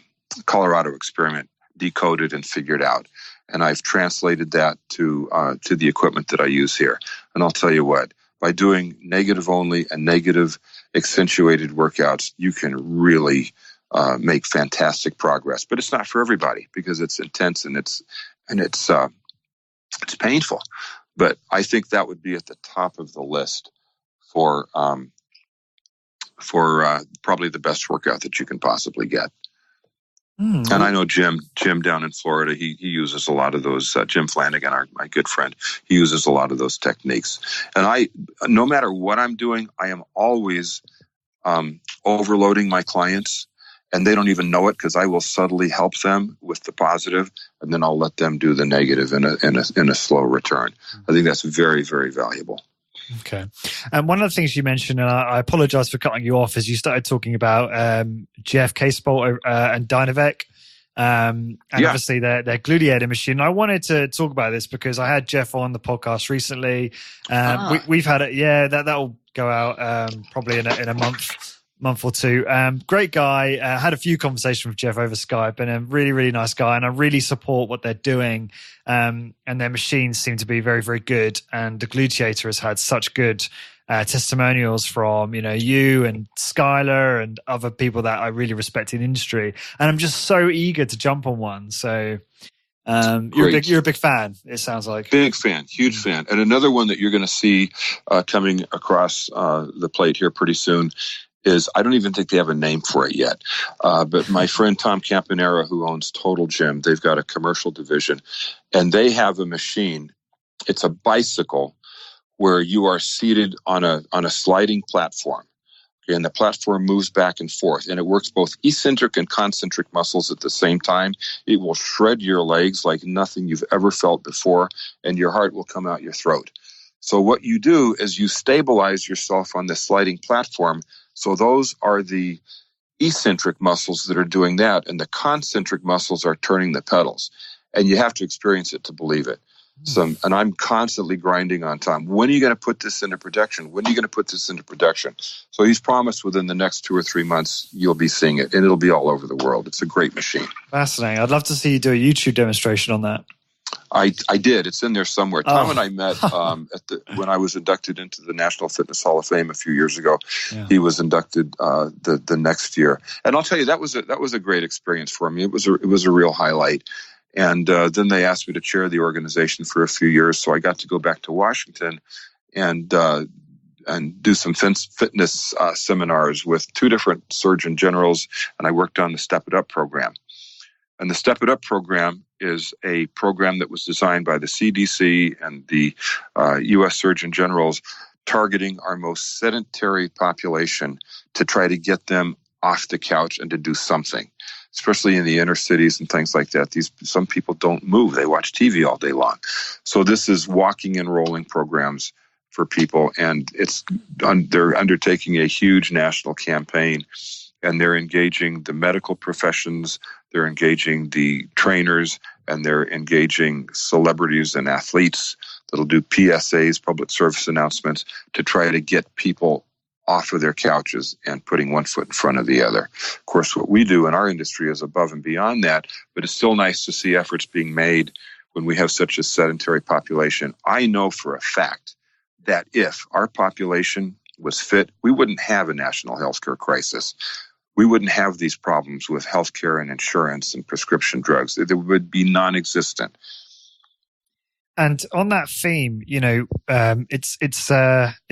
Colorado experiment decoded and figured out, and I've translated that to the equipment that I use here. And I'll tell you what, by doing negative only and negative accentuated workouts, you can really make fantastic progress. But it's not for everybody because it's intense and it's painful. But I think that would be at the top of the list for probably the best workout that you can possibly get. And I know Jim down in Florida, he uses a lot of those. Jim Flanagan, my good friend, he uses a lot of those techniques. And no matter what I'm doing, I am always overloading my clients, and they don't even know it because I will subtly help them with the positive, and then I'll let them do the negative in a slow return. I think that's very, very valuable. Okay. And one of the things you mentioned, and I apologize for cutting you off, is you started talking about Jeff Casebolt and Dynavec. Obviously their gluteator machine. I wanted to talk about this because I had Jeff on the podcast recently. We've had it. Yeah, that'll go out probably in a month or two. Great guy. Had a few conversations with Jeff over Skype, and a really, really nice guy. And I really support what they're doing. And their machines seem to be very, very good. And the gluteator has had such good testimonials from, you and Skylar and other people that I really respect in the industry. And I'm just so eager to jump on one. So you're a big fan, it sounds like. Big fan, huge fan. And another one that you're going to see coming across the plate here pretty soon is, I don't even think they have a name for it yet, but my friend Tom Campanera, who owns Total Gym, they've got a commercial division, and they have a machine. It's a bicycle where you are seated on a sliding platform, and the platform moves back and forth, and it works both eccentric and concentric muscles at the same time. It will shred your legs like nothing you've ever felt before, and your heart will come out your throat. So what you do is you stabilize yourself on this sliding platform. So those are the eccentric muscles that are doing that, and the concentric muscles are turning the pedals. And you have to experience it to believe it. And I'm constantly grinding on Tom. When are you going to put this into production? When are you going to put this into production? So he's promised within the next 2 or 3 months, you'll be seeing it, and it'll be all over the world. It's a great machine. Fascinating. I'd love to see you do a YouTube demonstration on that. I did. It's in there somewhere. Tom and I met when I was inducted into the National Fitness Hall of Fame a few years ago. Yeah. He was inducted the next year, and I'll tell you that was a great experience for me. It was a real highlight. And then they asked me to chair the organization for a few years, so I got to go back to Washington and do some fitness seminars with 2 different surgeon generals, and I worked on the Step It Up program. And the Step It Up program is a program that was designed by the CDC and the U.S. Surgeon Generals, targeting our most sedentary population to try to get them off the couch and to do something, especially in the inner cities and things like that. Some people don't move. They watch TV all day long. So this is walking and rolling programs for people, and they're undertaking a huge national campaign, and they're engaging the medical professions, they're engaging the trainers, and they're engaging celebrities and athletes that'll do PSAs, public service announcements, to try to get people off of their couches and putting one foot in front of the other. Of course, what we do in our industry is above and beyond that, but it's still nice to see efforts being made when we have such a sedentary population. I know for a fact that if our population was fit, we wouldn't have a national healthcare crisis. We wouldn't have these problems with healthcare and insurance and prescription drugs. They would be non-existent. And on that theme, it's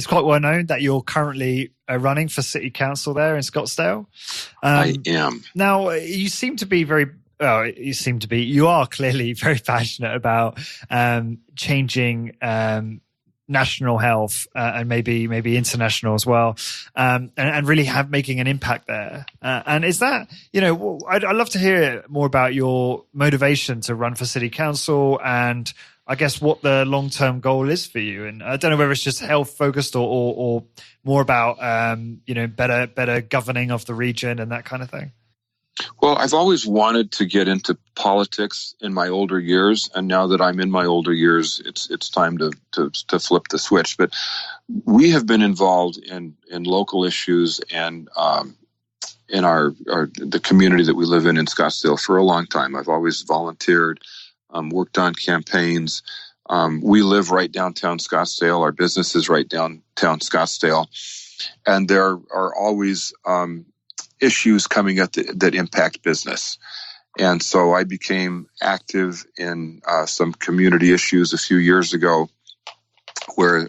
quite well known that you're currently running for city council there in Scottsdale. I am. Now, you are clearly very passionate about changing national health and maybe international as well, and really making an impact there. And is that, I'd love to hear more about your motivation to run for city council, and I guess what the long-term goal is for you. And I don't know whether it's just health focused or more about, better governing of the region and that kind of thing. Well, I've always wanted to get into politics in my older years, and now that I'm in my older years, it's time to flip the switch. But we have been involved in local issues and in the community that we live in Scottsdale for a long time. I've always volunteered, worked on campaigns. We live right downtown Scottsdale. Our business is right downtown Scottsdale, and there are always issues coming up that impact business. And so I became active in some community issues a few years ago, where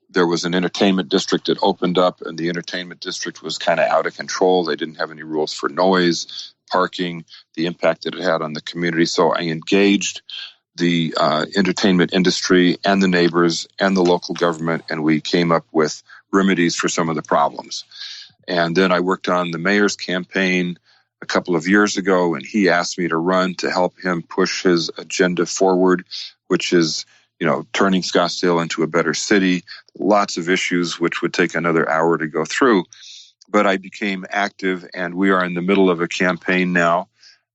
there was an entertainment district that opened up, and the entertainment district was kind of out of control. They didn't have any rules for noise, parking, the impact that it had on the community. So I engaged the entertainment industry and the neighbors and the local government, and we came up with remedies for some of the problems. And then I worked on the mayor's campaign a couple of years ago, and he asked me to run to help him push his agenda forward, which is, turning Scottsdale into a better city. Lots of issues which would take another hour to go through. But I became active, and we are in the middle of a campaign now,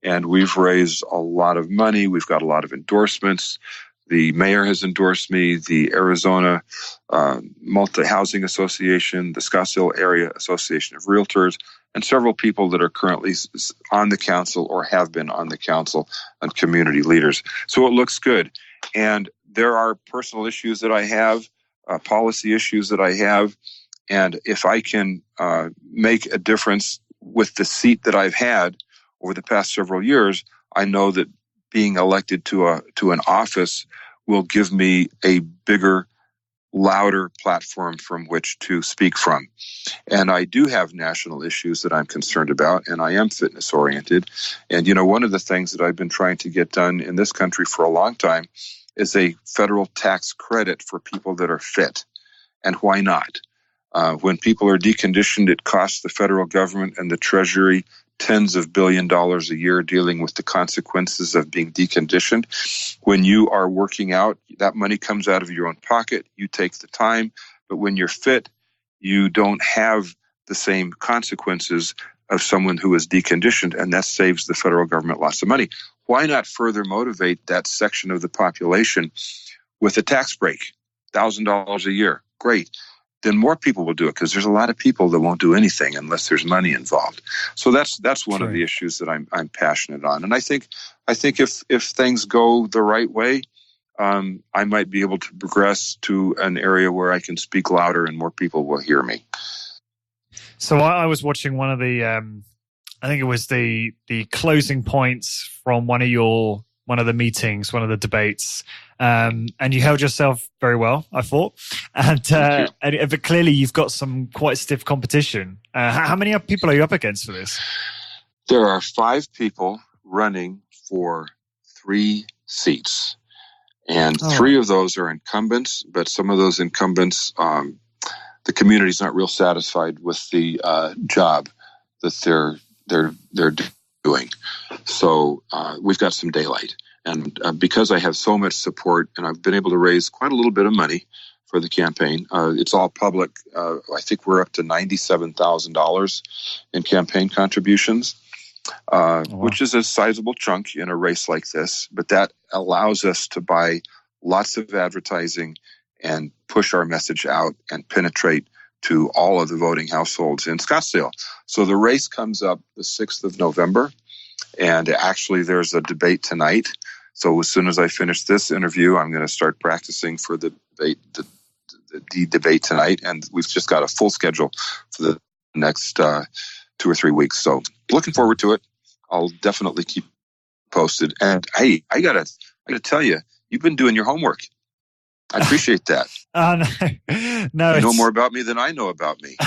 and we've raised a lot of money. We've got a lot of endorsements. The mayor has endorsed me, the Arizona Multi-Housing Association, the Scottsdale Area Association of Realtors, and several people that are currently on the council or have been on the council and community leaders. So it looks good. And there are personal issues that I have, policy issues that I have. And if I can make a difference with the seat that I've had over the past several years, I know that being elected to an office will give me a bigger, louder platform from which to speak from. And I do have national issues that I'm concerned about, and I am fitness oriented. And, one of the things that I've been trying to get done in this country for a long time is a federal tax credit for people that are fit. And why not? When people are deconditioned, it costs the federal government and the Treasury tens of $billions a year dealing with the consequences of being deconditioned. When you are working out, that money comes out of your own pocket. You take the time. But when you're fit, you don't have the same consequences of someone who is deconditioned, and that saves the federal government lots of money. Why not further motivate that section of the population with a tax break, $1,000 a year? Great. Then more people will do it, because there's a lot of people that won't do anything unless there's money involved. So that's one of the issues that I'm passionate on. And I think if things go the right way, I might be able to progress to an area where I can speak louder and more people will hear me. So I was watching one of the, I think it was the closing points from one of the meetings, one of the debates, and you held yourself very well, I thought. But clearly you've got some quite stiff competition. How many people are you up against for this? There are 5 people running for 3 seats. And 3 of those are incumbents, but some of those incumbents, the community's not real satisfied with the job that they're doing. So we've got some daylight. And because I have so much support, and I've been able to raise quite a little bit of money for the campaign, it's all public. I think we're up to $97,000 in campaign contributions, which is a sizable chunk in a race like this. But that allows us to buy lots of advertising and push our message out and penetrate to all of the voting households in Scottsdale. So the race comes up the 6th of November, and actually there's a debate tonight. So as soon as I finish this interview, I'm going to start practicing for the debate tonight, and we've just got a full schedule for the next 2 or 3 weeks. So looking forward to it. I'll definitely keep posted. And hey, I gotta tell you, you've been doing your homework. I appreciate that. No, you know more about me than I know about me.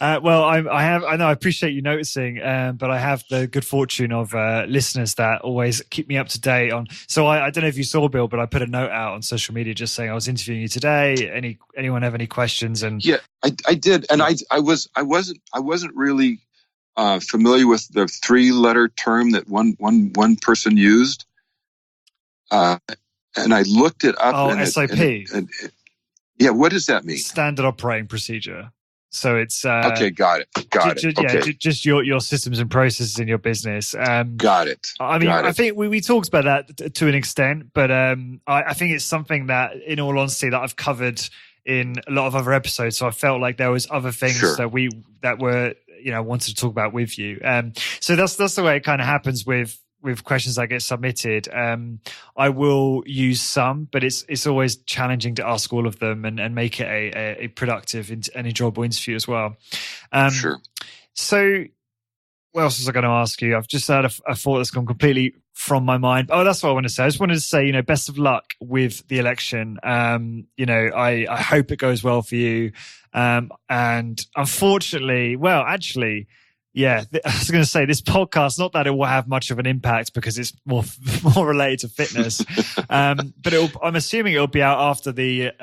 Well, I appreciate you noticing, but I have the good fortune of listeners that always keep me up to date on. So I don't know if you saw, Bill, but I put a note out on social media just saying I was interviewing you today. Anyone have any questions? And yeah, I did, and I wasn't really familiar with the 3-letter term that one person used. And I looked it up. Oh, SOP. Yeah, what does that mean? Standard operating procedure. So it's okay. Got it. Yeah, just your systems and processes in your business. Got it. I mean, I think we talked about that to an extent, but I think it's something that, in all honesty, that I've covered in a lot of other episodes. So I felt like there was other things that were wanted to talk about with you. So that's the way it kind of happens with questions that get submitted. I will use some, but it's always challenging to ask all of them and make it a productive and enjoyable interview as well. Sure. So what else was I going to ask you? I've just had a thought that's gone completely from my mind. Oh, that's what I want to say. I just wanted to say, best of luck with the election. I hope it goes well for you. And unfortunately, yeah, I was going to say this podcast, not that it will have much of an impact because it's more related to fitness, but I'm assuming it'll be out after the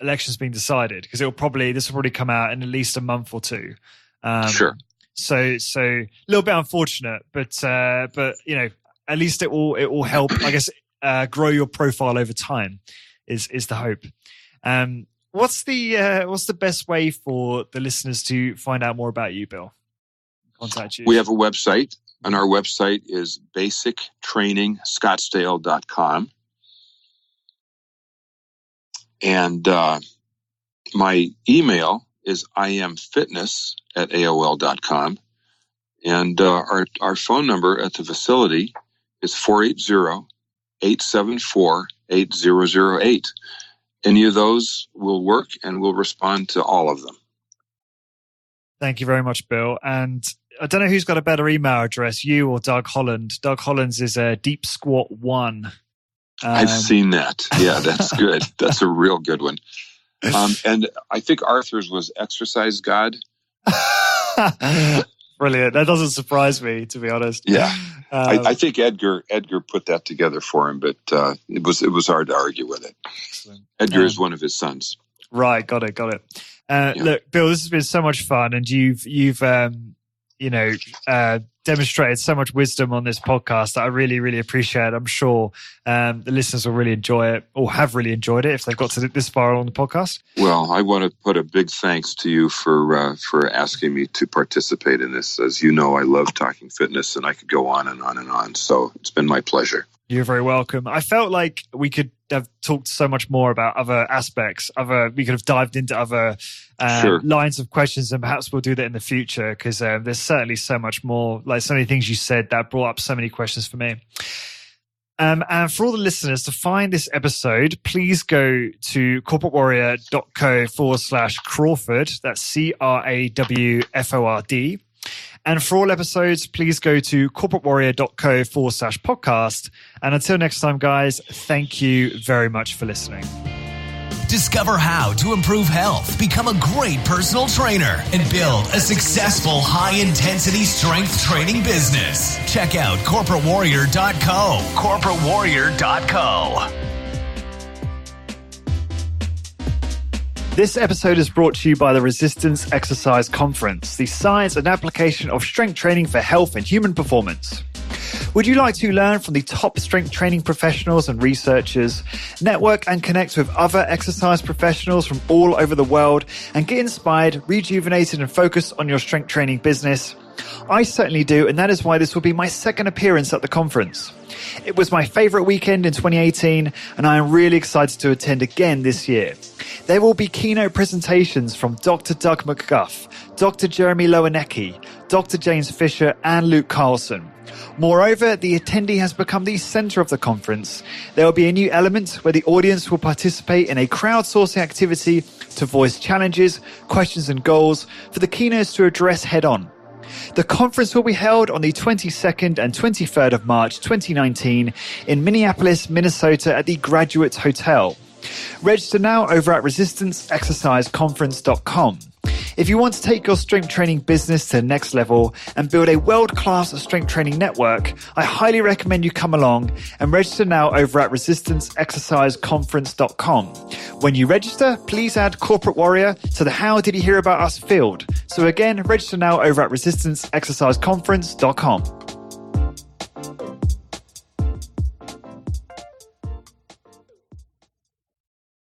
election's been decided, because this will probably come out in at least a month or two. Sure. So a little bit unfortunate, but at least it will help, I guess, grow your profile over time is the hope. What's the best way for the listeners to find out more about you, Bill? Contact you. We have a website, and our website is basictrainingscottsdale.com. And my email is imfitness@aol.com. And our phone number at the facility is 480-874-8008. Any of those will work, and we'll respond to all of them. Thank you very much, Bill. And I don't know who's got a better email address, you or Doug Holland. Doug Holland's is Deep Squat 1. I've seen that. Yeah, that's good. That's a real good one. And I think Arthur's was Exercise God. Brilliant. That doesn't surprise me, to be honest. Yeah, I think Edgar put that together for him, but it was hard to argue with it. Excellent. Edgar is one of his sons. Right, got it. Look, Bill, this has been so much fun, and you've demonstrated so much wisdom on this podcast that I really, really appreciate. I'm sure the listeners will really enjoy it, or have really enjoyed it if they've got to this far on the podcast. Well, I want to put a big thanks to you for asking me to participate in this. As you know, I love talking fitness, and I could go on and on and on. So it's been my pleasure. You're very welcome. I felt like we could have talked so much more about other aspects. We could have dived into other lines of questions, and perhaps we'll do that in the future, because there's certainly so much more, like so many things you said that brought up so many questions for me. And for all the listeners, to find this episode, please go to corporatewarrior.co/Crawford. That's CRAWFORD. And for all episodes, please go to corporatewarrior.co/podcast. And until next time, guys, thank you very much for listening. Discover how to improve health, become a great personal trainer, and build a successful high-intensity strength training business. Check out corporatewarrior.co. corporatewarrior.co. This episode is brought to you by the Resistance Exercise Conference, the science and application of strength training for health and human performance. Would you like to learn from the top strength training professionals and researchers, network and connect with other exercise professionals from all over the world, and get inspired, rejuvenated, and focused on your strength training business? I certainly do, and that is why this will be my second appearance at the conference. It was my favorite weekend in 2018, and I am really excited to attend again this year. There will be keynote presentations from Dr. Doug McGuff, Dr. Jeremy Lowenecki, Dr. James Fisher, and Luke Carlson. Moreover, the attendee has become the center of the conference. There will be a new element where the audience will participate in a crowdsourcing activity to voice challenges, questions, and goals for the keynotes to address head-on. The conference will be held on the 22nd and 23rd of March 2019 in Minneapolis, Minnesota at the Graduate Hotel. Register now over at resistanceexerciseconference.com. If you want to take your strength training business to the next level and build a world-class strength training network, I highly recommend you come along and register now over at resistanceexerciseconference.com. When you register, please add Corporate Warrior to the How Did You Hear About Us field. So again, register now over at resistanceexerciseconference.com.